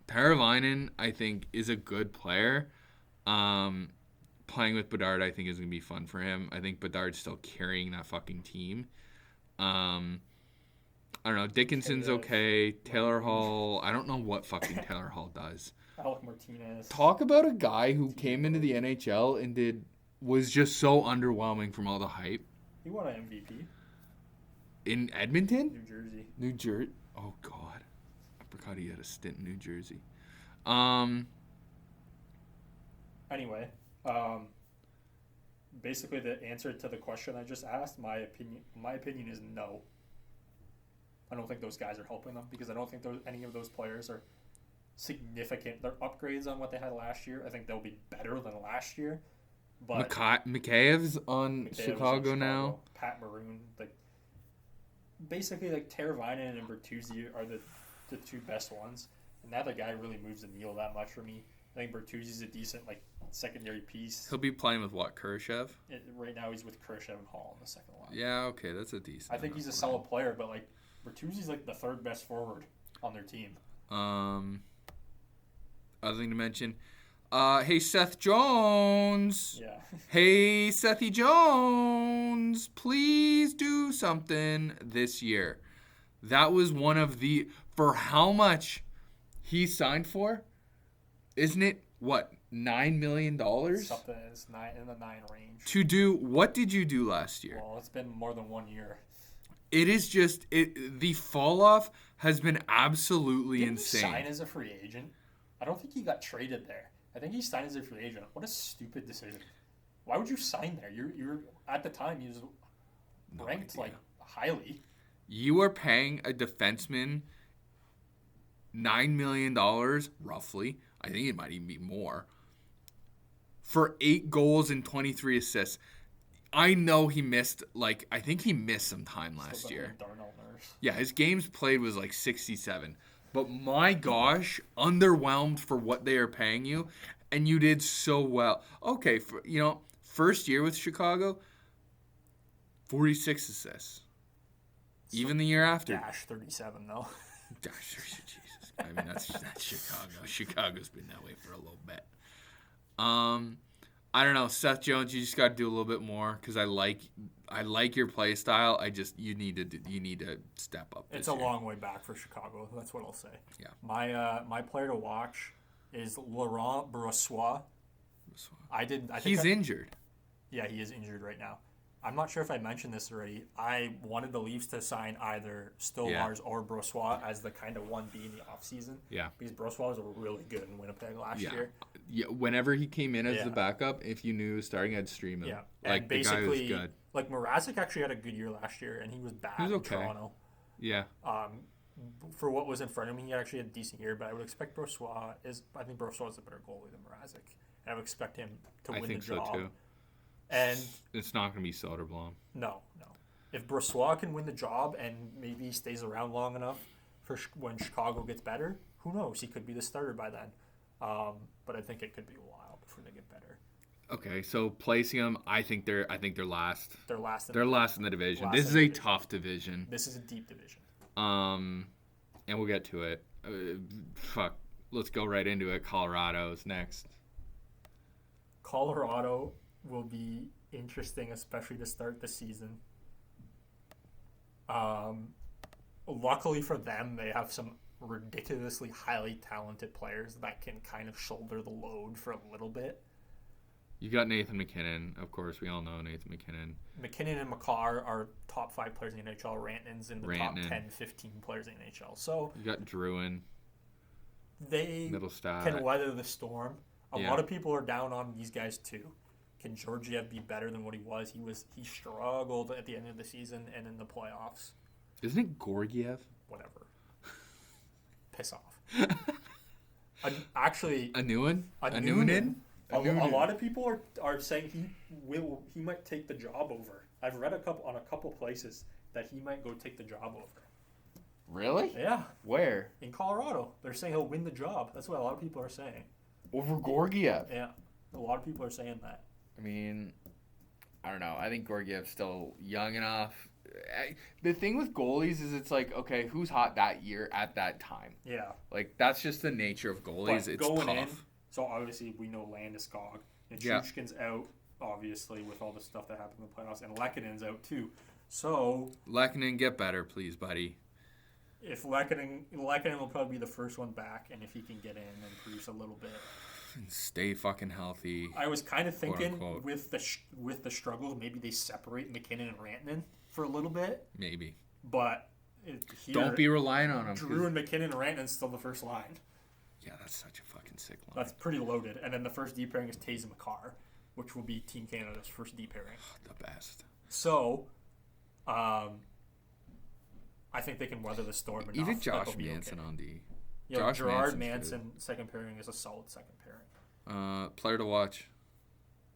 Teravainen, I think, is a good player. Playing with Bedard, I think, is going to be fun for him. I think Bedard's still carrying that fucking team. I don't know. Dickinson's okay. Taylor Hall, I don't know what fucking Taylor Hall does. Alec Martinez. Talk about a guy who came into the NHL and was just so underwhelming from all the hype. He won an MVP. In Edmonton? New Jersey. Oh, God. I forgot he had a stint in New Jersey. Anyway, basically the answer to the question I just asked, my opinion is no. I don't think those guys are helping them because I don't think any of those players are significant. They're upgrades on what they had last year. I think they'll be better than last year. But Mikheyev's on Chicago now. Pat Maroon, basically Teravainen and Bertuzzi are the two best ones. And neither guy really moves the needle that much for me. I think Bertuzzi's a decent secondary piece. He'll be playing with what, Khrushchev? Right now he's with Khrushchev and Hall in the second line. Yeah, okay, that's a decent. I think he's a solid player, but Bertuzzi's the third best forward on their team. Other thing to mention, hey Seth Jones. Yeah. Hey Sethy Jones, please do something this year. That was one of for how much he signed for? Isn't it what, $9 million? Something is in the 9 range. To do what did you do last year? Well, it's been more than 1 year. It is just the fall off has been absolutely insane. Didn't he sign as a free agent? I don't think he got traded there. I think he signed as a free agent. What a stupid decision. Why would you sign there? You're at the time he was ranked highly. You are paying a defenseman $9 million roughly. I think it might even be more. For 8 goals and 23 assists. I know he missed I think he missed some time last year. Darnell Yeah, his games played was like 67. But my gosh, underwhelmed for what they are paying you, and you did so well. Okay, first year with Chicago, 46 assists. Even the year after. Dash 37 though. Dash, Jesus. I mean, that's Chicago. Chicago's been that way for a little bit. I don't know, Seth Jones. You just got to do a little bit more because I like your play style. You need to step up. It's a long way back for Chicago. That's what I'll say. Yeah. My player to watch is Laurent Brossoit. He's injured. Yeah, he is injured right now. I'm not sure if I mentioned this already. I wanted the Leafs to sign either Stolarz or Brossoit as the kind of 1B in the offseason. Yeah. Because Brossoit was really good in Winnipeg last year. Yeah, whenever he came in as the backup, if you knew he was starting, I'd stream him. Yeah. Like, and basically, the guy was good. Like, Mrazek actually had a good year last year, and he was bad in Toronto. Yeah. For what was in front of him, he actually had a decent year, but I would expect Brossoit I think Brossoit is a better goalie than Mrazek. And I would expect him to win the job. I think so, too. And it's not going to be Soderblom. No. If Brossoit can win the job and maybe stays around long enough for when Chicago gets better, who knows? He could be the starter by then. But I think it could be a while before they get better. Okay, so placing them, I think they're last. They're last. They're last in the division. This is a tough division. This is a deep division. And we'll get to it. Let's go right into it. Colorado's next. Colorado will be interesting, especially to start the season. Luckily for them, they have some ridiculously highly talented players that can kind of shoulder the load for a little bit. You got Nathan McKinnon, of course. We all know Nathan McKinnon. McKinnon and McCarr are top 5 players in the NHL. Rantanen's in the top 10, 15 players in the NHL. So you got Drouin. They can weather the storm. A lot of people are down on these guys too. Can Georgiev be better than what he was? He struggled at the end of the season and in the playoffs. Isn't it Gorgiev? Whatever. Piss off. Actually, a new one. A lot of people are saying he might take the job over. I've read a couple places that he might go take the job over. Really? Yeah. Where? In Colorado. They're saying he'll win the job. That's what a lot of people are saying. Over Gorgiev? Yeah. A lot of people are saying that. I mean, I don't know. I think Gorgiev's still young enough. The thing with goalies is it's like, okay, who's hot that year at that time? Yeah. Like, that's just the nature of goalies. It's going tough. In, so obviously we know Landeskog. And Chuchkin's out, obviously, with all the stuff that happened in the playoffs. And Lekkonen's out, too. So... Lekkonen, get better, please, buddy. If Lekkonen will probably be the first one back, and if he can get in and produce a little bit... And stay fucking healthy. I was kind of thinking with the struggles, maybe they separate McKinnon and Rantanen for a little bit. Maybe. But don't be relying on them. Drew and McKinnon and Rantanen's still the first line. Yeah, that's such a fucking sick line. That's pretty loaded. And then the first D pairing is Taze and McCarr, which will be Team Canada's first D pairing. The best. So, I think they can weather the storm enough. Even Josh Manson on D. Yeah, Gerard Manson second pairing is a solid second pairing. Player to watch.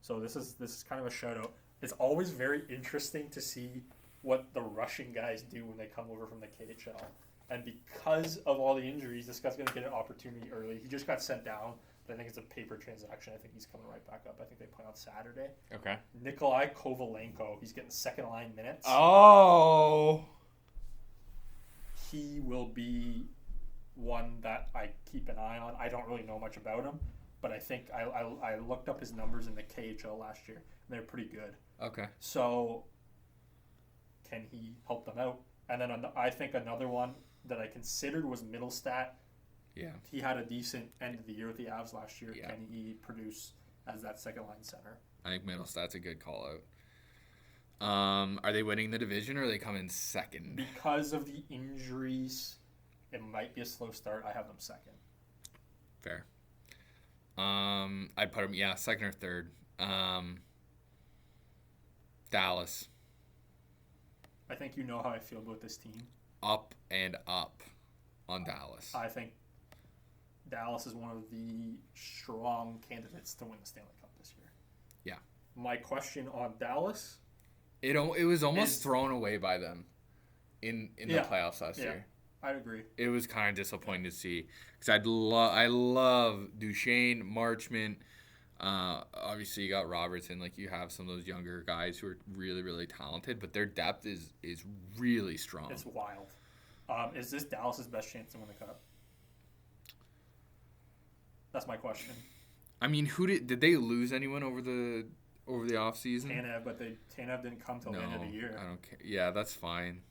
So this is kind of a shout out. It's always very interesting to see what the Russian guys do when they come over from the KHL. And because of all the injuries, this guy's going to get an opportunity early. He just got sent down, but I think it's a paper transaction. I think he's coming right back up. I think they play on Saturday. Okay. Nikolai Kovalenko. He's getting second line minutes. Oh. He will be one that I keep an eye on. I don't really know much about him, but I think I looked up his numbers in the KHL last year, and they're pretty good. Okay. So, can he help them out? And then I think another one that I considered was Middlestat. Yeah. He had a decent end of the year with the Avs last year. Yeah. Can he produce as that second line center? I think Middlestat's a good call out. Are they winning the division or are they coming second? Because of the injuries, it might be a slow start. I have them second. Fair. I'd put them, second or third. Dallas. I think you know how I feel about this team. Up and up on Dallas. I think Dallas is one of the strong candidates to win the Stanley Cup this year. Yeah. My question on Dallas... It was almost thrown away by them. in the playoffs last year. I'd agree. It was kind of disappointing to see because I love Duchesne, Marchment. Obviously, you got Robertson. Like, you have some of those younger guys who are really, really talented, but their depth is really strong. It's wild. Is this Dallas's best chance to win the Cup? That's my question. I mean, who did they lose anyone over the offseason? Tanev, but Tanev didn't come till the end of the year. I don't care. Yeah, that's fine.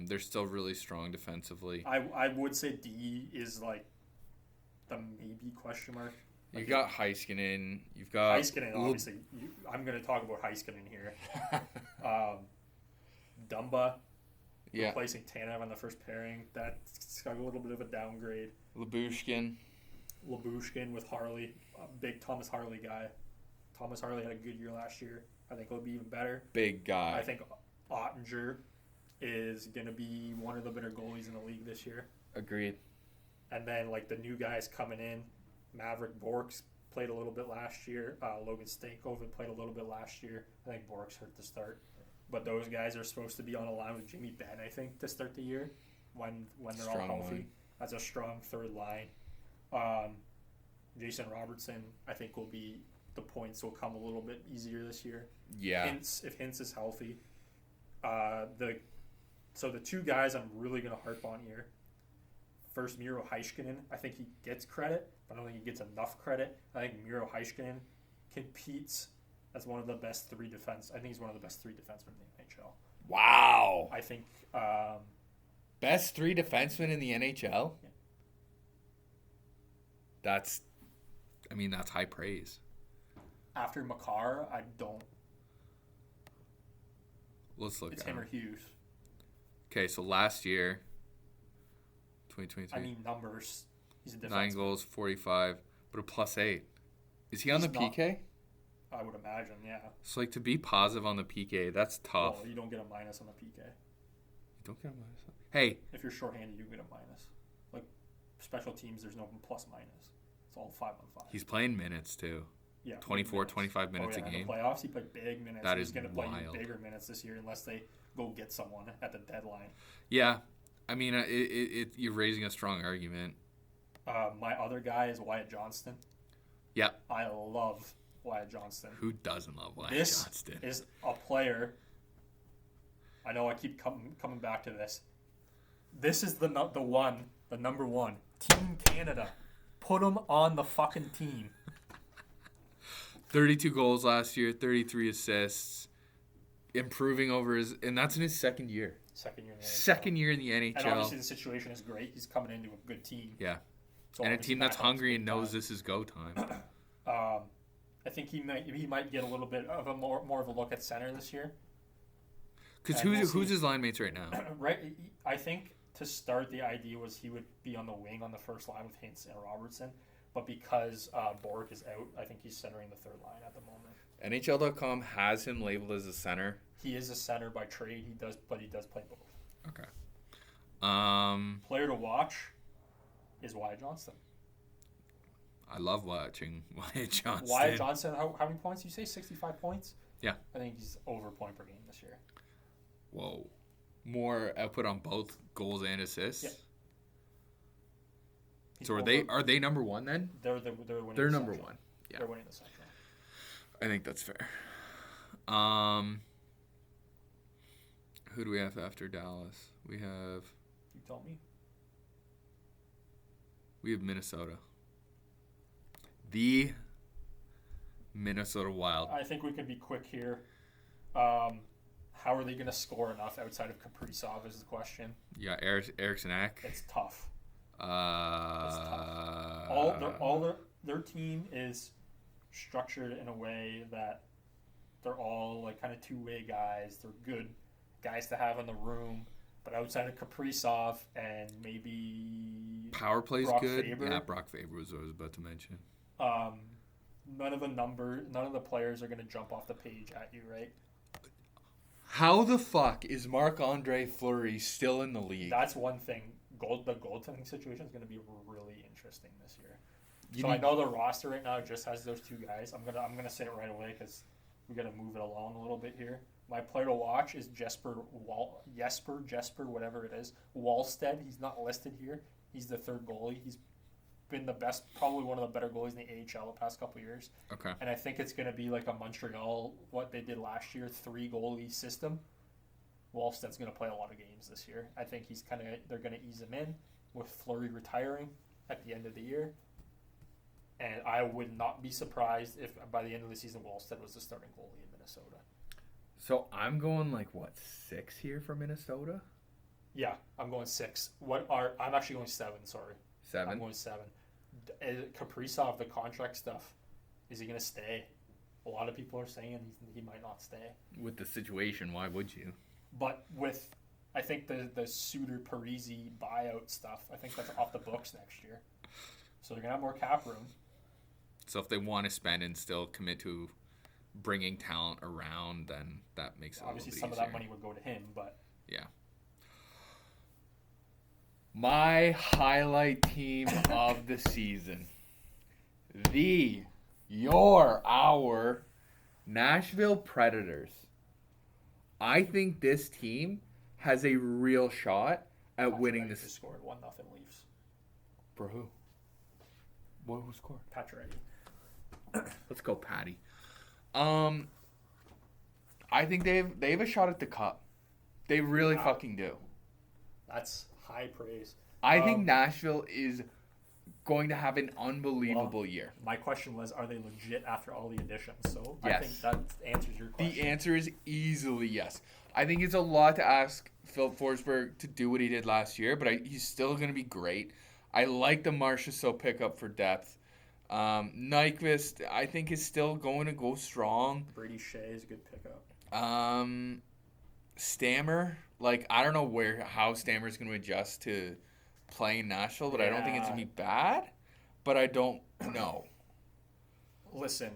They're still really strong defensively. I would say D is like the maybe question mark. Like, you got Heiskanen. You've got Heiskanen. Obviously, I'm going to talk about Heiskanen here. Dumba replacing Tanev on the first pairing. That's got a little bit of a downgrade. Labushkin with Harley, a big Thomas Harley guy. Thomas Harley had a good year last year. I think he'll be even better. Big guy. I think Ottinger is going to be one of the better goalies in the league this year. Agreed. And then, like, the new guys coming in, Maverick Borks played a little bit last year. Logan Stankoven played a little bit last year. I think Borks hurt to start. But those guys are supposed to be on a line with Jimmy Benn, I think, to start the year when they're all healthy. Line. That's a strong third line. Jason Robertson, I think, the points will come a little bit easier this year. Yeah. If Hintz is healthy. So the two guys I'm really going to harp on here. First, Miro Heiskanen. I think he gets credit, but I don't think he gets enough credit. I think Miro Heiskanen competes as one of the best three defense. I think he's one of the best three defensemen in the NHL. Wow. I think best three defensemen in the NHL. Yeah. That's high praise. After Makar, I don't. Let's look. It's him or Hughes. Okay, so last year, 2023. I mean numbers. He's a defenseman. 9 goals, 45, but a +8. Is he on the PK? I would imagine, yeah. So, like, to be positive on the PK, that's tough. Well, you don't get a minus on the PK. You don't get a minus. Hey. If you're shorthanded, you get a minus. Like, special teams, there's no plus minus. It's all 5-on-5. He's playing minutes, too. Yeah. 24, 25 minutes a game. In the playoffs, he played big minutes. That is He's going to play even wild. bigger minutes this year unless they go get someone at the deadline. Yeah. I mean, you're raising a strong argument. My other guy is Wyatt Johnston. Yeah. I love Wyatt Johnston. Who doesn't love Wyatt Johnston? This is a player. I know I keep coming back to this. This is the number one. Team Canada. Put him on the fucking team. 32 goals last year, 33 assists. Improving and that's in his second year. Second year in the NHL. And obviously the situation is great. He's coming into a good team. Yeah. So and a team that's hungry and knows this is go time. I think he might get a little bit of a more of a look at center this year. Because who's his line mates right now? Right. I think to start, the idea was he would be on the wing on the first line with Hintz and Robertson. But because Bork is out, I think he's centering the third line at the moment. NHL.com has him labeled as a center. He is a center by trade. He does play both. Okay. Player to watch is Wyatt Johnston. I love watching Wyatt Johnston. Wyatt Johnston, how many points did you say? 65 points? Yeah. I think he's over a point per game this year. Whoa. More output on both goals and assists? Yeah. So are they number one then? They're winning. They're number one. Yeah. They're winning the Central. I think that's fair. Who do we have after Dallas? We have. You tell me. We have Minnesota. The Minnesota Wild. I think we can be quick here. How are they going to score enough outside of Kaprizov is the question. Yeah, Eriksson Ek. It's tough. It's tough. Their team is structured in a way that they're all like kind of two-way guys. They're good guys to have in the room, but outside of Kaprizov and maybe power play's Brock good. Faber, yeah, Brock Faber was what I was about to mention. None of the players are going to jump off the page at you, right? How the fuck is Marc-Andre Fleury still in the league? That's one thing. The goaltending situation is going to be really interesting this year. I know the roster right now just has those two guys. I'm gonna say it right away because we got to move it along a little bit here. My player to watch is Jesper, whatever it is. Wallstead. He's not listed here. He's the third goalie. He's been the best, probably one of the better goalies in the AHL the past couple of years. Okay. And I think it's going to be like a Montreal, what they did last year, 3-goalie system. Wallstead's going to play a lot of games this year. I think they're going to ease him in with Fleury retiring at the end of the year. And I would not be surprised if by the end of the season Wallstead was the starting goalie in Minnesota. So I'm going 6 here for Minnesota? Yeah, I'm going 6. I'm actually going 7, sorry. 7? I'm going 7. Kaprizov, the contract stuff, is he going to stay? A lot of people are saying he might not stay. With the situation, why would you? But with, I think the Suter Parisi buyout stuff, I think that's off the books next year. So they're going to have more cap room. So if they want to spend and still commit to bringing talent around, then that makes it obviously a little bit some easier. of that money would go to him, but yeah. My highlight team of the season, our Nashville Predators. I think this team has a real shot at winning this. Just scored 1-0 Leafs. For who? Who scored? Pacioretty. Let's go, Patty. I think they have a shot at the cup. They really fucking do. That's high praise. I think Nashville is going to have an unbelievable year. My question was, are they legit after all the additions? So yes. I think that answers your question. The answer is easily yes. I think it's a lot to ask Phil Forsberg to do what he did last year, but he's still going to be great. I like the Marchessault pickup for depth. Nyquist, I think, is still going to go strong. Brady Shea is a good pickup. Stammer, I don't know how Stammer's going to adjust to playing Nashville, but I don't think it's going to be bad. But I don't know. Listen,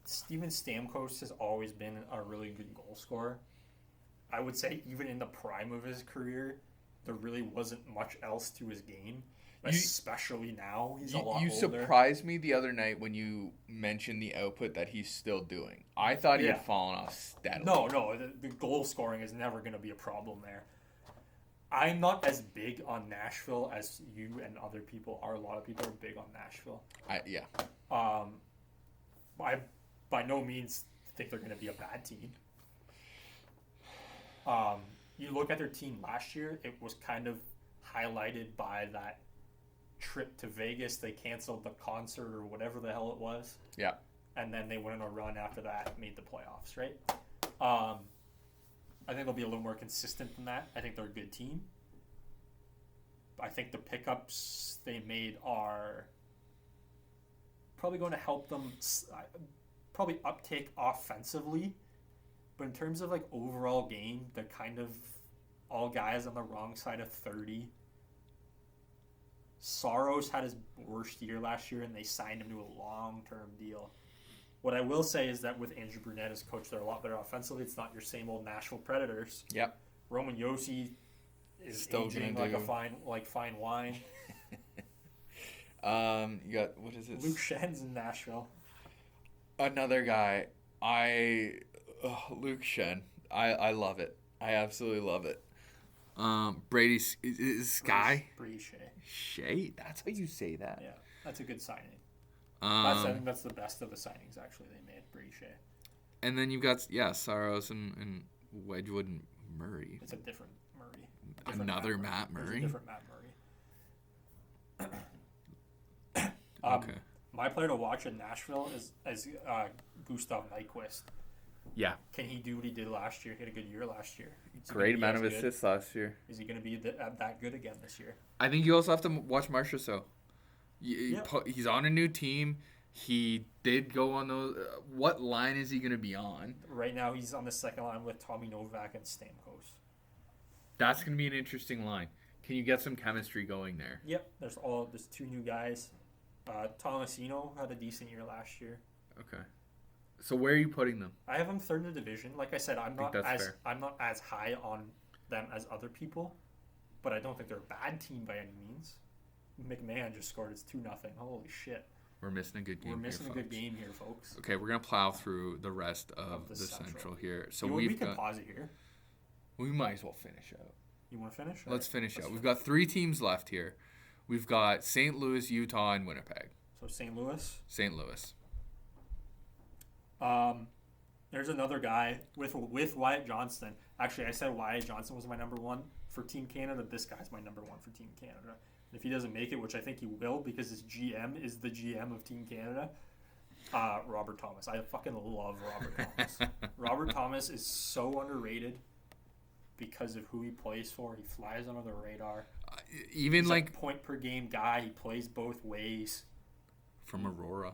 Steven Stamkos has always been a really good goal scorer. I would say even in the prime of his career, there really wasn't much else to his game. Especially now, he's a lot older. You surprised me the other night when you mentioned the output that he's still doing. I thought he had fallen off steadily. No, the goal scoring is never going to be a problem there. I'm not as big on Nashville as you and other people are. A lot of people are big on Nashville. I by no means think they're going to be a bad team. You look at their team last year, it was kind of highlighted by that trip to Vegas. They canceled the concert or whatever the hell it was. Yeah. And then they went on a run after that, made the playoffs, right? I think they'll be a little more consistent than that. I think they're a good team. I think the pickups they made are probably going to help them probably uptake offensively. But in terms of overall game, they're kind of all guys on the wrong side of 30. Saros had his worst year last year, and they signed him to a long-term deal. What I will say is that with Andrew Brunette as coach, they're a lot better offensively. It's not your same old Nashville Predators. Yep. Roman Josi is still aging like fine wine. You got, what is it? Luke Schen's in Nashville. Another guy. Luke Schenn. I love it. I absolutely love it. Brady's is Sky? Brady Shea. Shea? That's how you say that. Yeah, that's a good signing. I think that's the best of the signings, actually, they made, Brady Shea. And then you've got, Saros and Wedgwood and Murray. It's a different Murray. Another Matt Murray? It's a different Matt Murray. Okay. My player to watch in Nashville is Gustav Nyquist. Yeah. Can he do what he did last year? He had a good year last year. Great amount of assists last year. Is he going to be that good again this year? I think you also have to watch Marchessault. He's on a new team. He did go on those. What line is he going to be on? Right now, he's on the second line with Tommy Novak and Stamkos. That's going to be an interesting line. Can you get some chemistry going there? Yep. There's 2 new guys. Tomasino had a decent year last year. Okay. So where are you putting them? I have them third in the division. Like I said, I'm not as high on them as other people, but I don't think they're a bad team by any means. McMahon just scored. It's 2-0. Holy shit. We're missing a good game. We're missing here, a good folks. game here, folks. Okay, we're gonna plow through the rest of the Central here. So we we've can got. pause it here. We might as well finish out. You want to finish? Let's finish out. We've got 3 teams left here. We've got St. Louis, Utah, and Winnipeg. So St. Louis. St. Louis. There's another guy with Wyatt Johnston. Actually, I said Wyatt Johnston was my number 1 for Team Canada. This guy's my number 1 for Team Canada. If he doesn't make it, which I think he will because his GM is the GM of Team Canada, Robert Thomas. I fucking love Robert Thomas. Robert Thomas is so underrated because of who he plays for. He flies under the radar. He's a point per game guy. He plays both ways. From Aurora.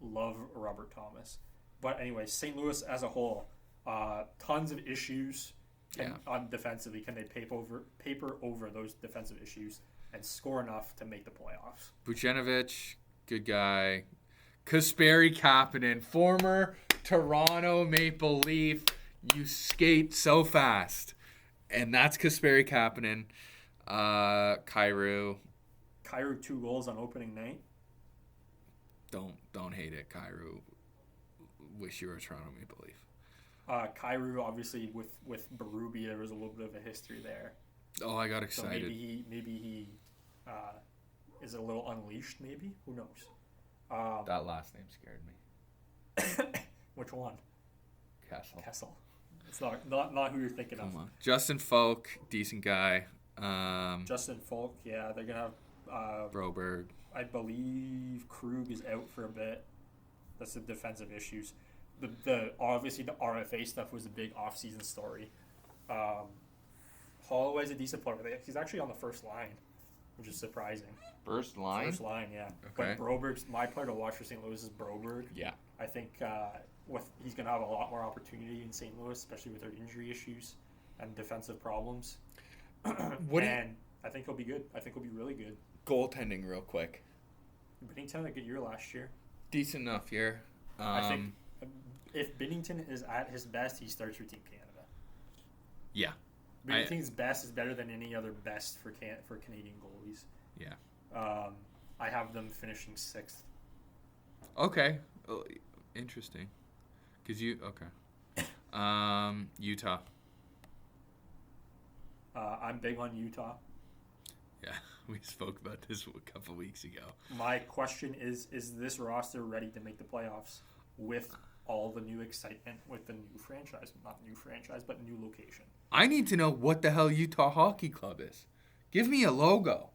Love Robert Thomas. But anyway, St. Louis as a whole, tons of issues on defensively. Can they paper over those defensive issues and score enough to make the playoffs? Buchnevich, good guy. Kasperi Kapanen, former Toronto Maple Leaf. You skate so fast. And that's Kasperi Kapanen. Kyrou. Kyrou 2 goals on opening night. Don't hate it, Kyrou. Wish you were a Toronto Maple Leaf. Kyrou, obviously, with Berube, there was a little bit of a history there. Oh, I got excited. So maybe he is a little unleashed. Maybe, who knows? That last name scared me. Which one? Kessel. It's not who you're thinking of. Come on. Justin Falk, decent guy. Justin Falk, yeah, they're gonna have Broberg. I believe Krug is out for a bit. That's the defensive issues. The obviously the RFA stuff was a big off-season story. Holloway's a decent player. He's actually on the first line, which is surprising. First line, yeah. Okay. But Broberg's my player to watch for St. Louis is Broberg. Yeah. I think he's going to have a lot more opportunity in St. Louis, especially with their injury issues and defensive problems. I think he'll be good. I think he'll be really good. Goaltending, real quick. Binnington had a good year last year. Decent enough year. I think if Binnington is at his best, he starts for Team Canada. Yeah. Binnington's best is better than any other best for Canadian goalies. Yeah. I have them finishing 6th. Okay. Oh, interesting. Okay. Utah. I'm big on Utah. Yeah, we spoke about this a couple weeks ago. My question is this roster ready to make the playoffs with all the new excitement with the new franchise? Not new franchise, but new location. I need to know what the hell Utah Hockey Club is. Give me a logo.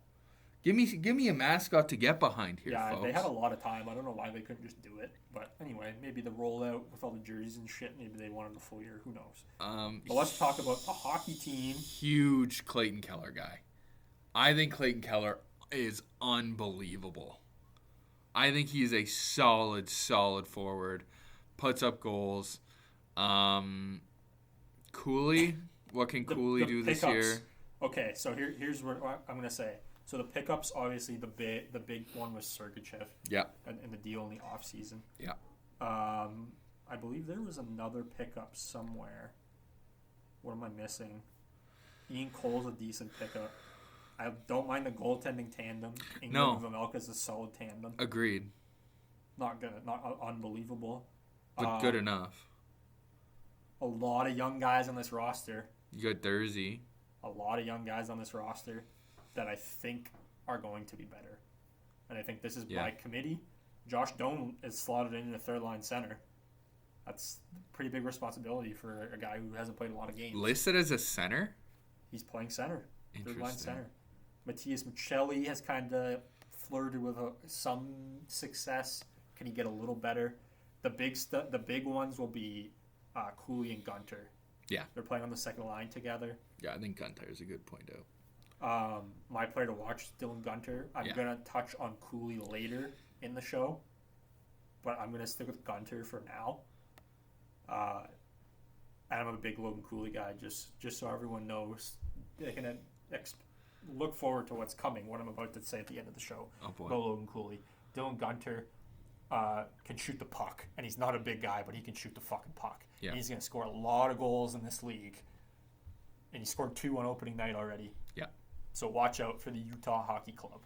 Give me a mascot to get behind here, folks. They had a lot of time. I don't know why they couldn't just do it. But anyway, maybe the rollout with all the jerseys and shit, maybe they wanted a full year. Who knows? But let's talk about the hockey team. Huge Clayton Keller guy. I think Clayton Keller is unbelievable. I think he is a solid forward. Puts up goals. Cooley, what can Cooley do this year? Okay, so here's what I'm going to say. So the pickups, obviously, the big one was Sergachev. Yeah. And the deal in the offseason. Yeah. I believe there was another pickup somewhere. What am I missing? Ian Cole's a decent pickup. I don't mind the goaltending tandem. Ingram and Vejmelka's a solid tandem. Agreed. Not good, not unbelievable. But good enough. A lot of young guys on this roster. You got Dursey. A lot of young guys on this roster that I think are going to be better. And I think this is by committee. Josh Doan is slotted in the third-line center. That's a pretty big responsibility for a guy who hasn't played a lot of games. Listed as a center? He's playing center. Third-line center. Matthias Michelli has kind of flirted with some success. Can he get a little better? The big ones will be Cooley and Gunter. Yeah. They're playing on the second line together. Yeah, I think Gunter is a good point out. My player to watch is Dylan Gunter. I'm going to touch on Cooley later in the show, but I'm going to stick with Gunter for now. And I'm a big Logan Cooley guy, just so everyone knows. They can look forward to what's coming, what I'm about to say at the end of the show. Oh, boy. About Logan Cooley. Dylan Gunter can shoot the puck, and he's not a big guy, but he can shoot the fucking puck. Yeah. And he's going to score a lot of goals in this league. And he scored 2 on opening night already. Yeah. So watch out for the Utah Hockey Club.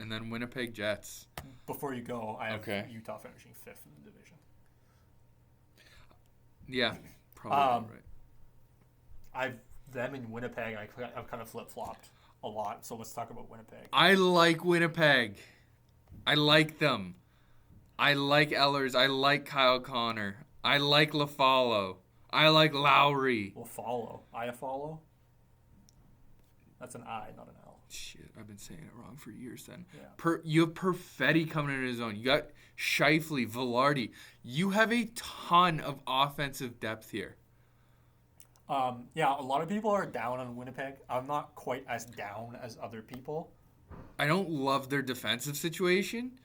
and then Winnipeg Jets. Before you go, I have Utah finishing 5th in the division. Yeah, probably right. I've them in Winnipeg. I've kind of flip-flopped a lot, so let's talk about Winnipeg. I like Winnipeg. I like them. I like Ehlers. I like Kyle Connor. I like LaFallo. I like Lowry. LaFallo. Iafallo? That's an I, not an L. Shit, I've been saying it wrong for years then. Yeah. You have Perfetti coming into his own. You got Scheifele, Velarde. You have a ton of offensive depth here. Yeah, a lot of people are down on Winnipeg. I'm not quite as down as other people. I don't love their defensive situation,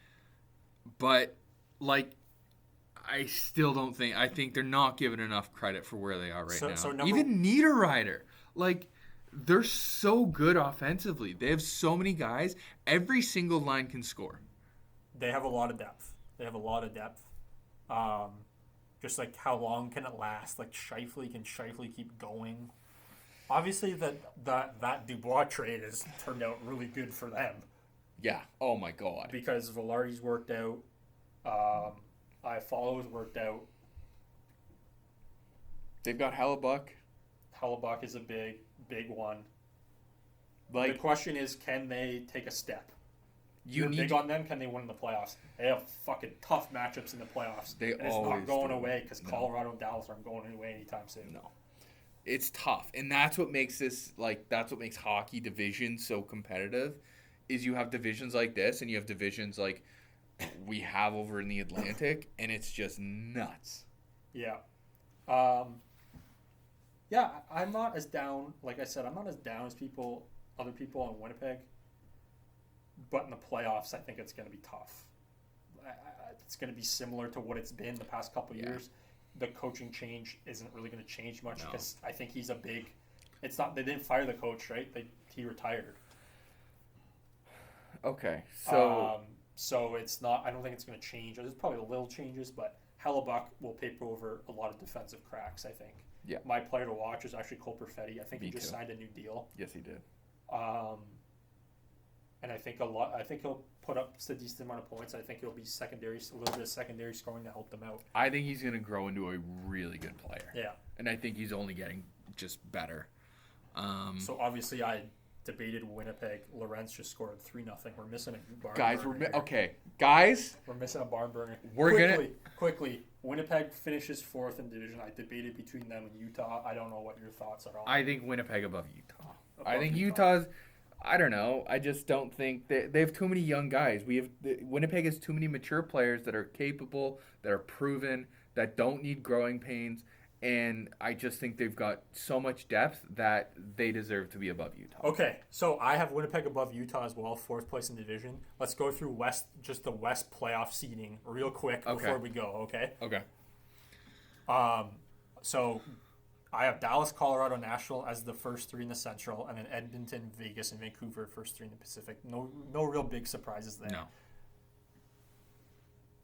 but, like, I still don't think... I think they're not given enough credit for where they are right now. Even Niederreiter. Like, they're so good offensively. They have so many guys. Every single line can score. They have a lot of depth. Just like how long can it last? Like can Scheifele keep going? Obviously, that Dubois trade has turned out really good for them. Yeah. Oh my God. Because Velarde's worked out. Iafallo's worked out. They've got Hellebuck. Hellebuck is a big one. Like, the question is, can they take a step? You're big on them. Can they win in the playoffs? They have fucking tough matchups in the playoffs. It's not going away because Colorado and Dallas aren't going away anytime soon. No, it's tough, and that's what makes hockey divisions so competitive. Is you have divisions like this, and you have divisions like we have over in the Atlantic, and it's just nuts. Yeah. Yeah, I'm not as down. Like I said, I'm not as down as other people on Winnipeg. But in the playoffs, I think it's going to be tough. It's going to be similar to what it's been the past couple of years. The coaching change isn't really going to change much because I think he's a big. It's not. They didn't fire the coach, right? He retired. Okay, so so it's not. I don't think it's going to change. There's probably little changes, but Hellebuck will paper over a lot of defensive cracks. I think. Yeah. My player to watch is actually Cole Perfetti. I think he just signed a new deal. Yes, he did. And I think he'll put up a decent amount of points. I think he'll be a little bit of secondary scoring to help them out. I think he's going to grow into a really good player. Yeah. And I think he's only getting just better. So obviously I debated Winnipeg. Lorenz just scored 3-0. We're missing a barn burner. Guys, we're missing a barn burner. We're quickly. Winnipeg finishes 4th in division. I debated between them and Utah. I don't know what your thoughts are on. I think Winnipeg above Utah. I think Utah's. I don't know. I just don't think they have too many young guys. Winnipeg has too many mature players that are capable, that are proven, that don't need growing pains, and I just think they've got so much depth that they deserve to be above Utah. Okay, so I have Winnipeg above Utah as well, 4th place in division. Let's go through the West playoff seeding real quick before we go. Okay. Okay. So I have Dallas, Colorado, Nashville as the first 3 in the Central, and then Edmonton, Vegas, and Vancouver first 3 in the Pacific. No real big surprises there. No.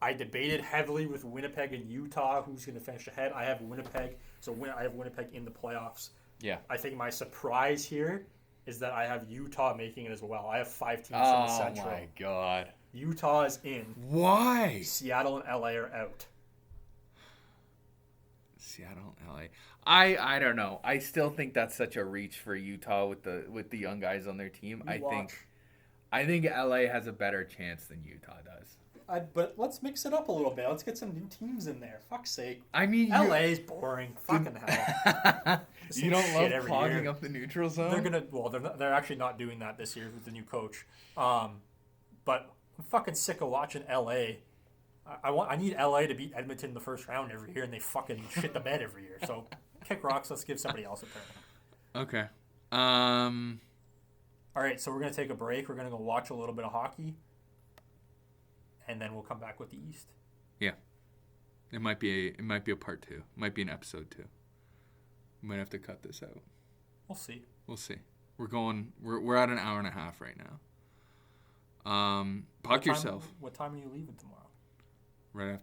I debated heavily with Winnipeg and Utah who's going to finish ahead. I have Winnipeg, I have Winnipeg in the playoffs. Yeah. I think my surprise here is that I have Utah making it as well. I have 5 teams in the Central. Oh my God. Utah is in. Why? Seattle and LA are out. Seattle, LA. I don't know. I still think that's such a reach for Utah with the young guys on their team. I think LA has a better chance than Utah does. But let's mix it up a little bit. Let's get some new teams in there. Fuck's sake. I mean, LA's boring. Fucking hell. You don't love clogging up the neutral zone? They're actually not doing that this year with the new coach. But I'm fucking sick of watching LA. I need LA to beat Edmonton in the first round every year, and they fucking shit the bed every year. So kick rocks. Let's give somebody else a turn. Okay. All right. So we're gonna take a break. We're gonna go watch a little bit of hockey, and then we'll come back with the East. Yeah. It might be a part 2. It might be an episode 2. We might have to cut this out. We'll see. We're at an hour and a half right now. Puck yourself. What time are you leaving tomorrow? Right after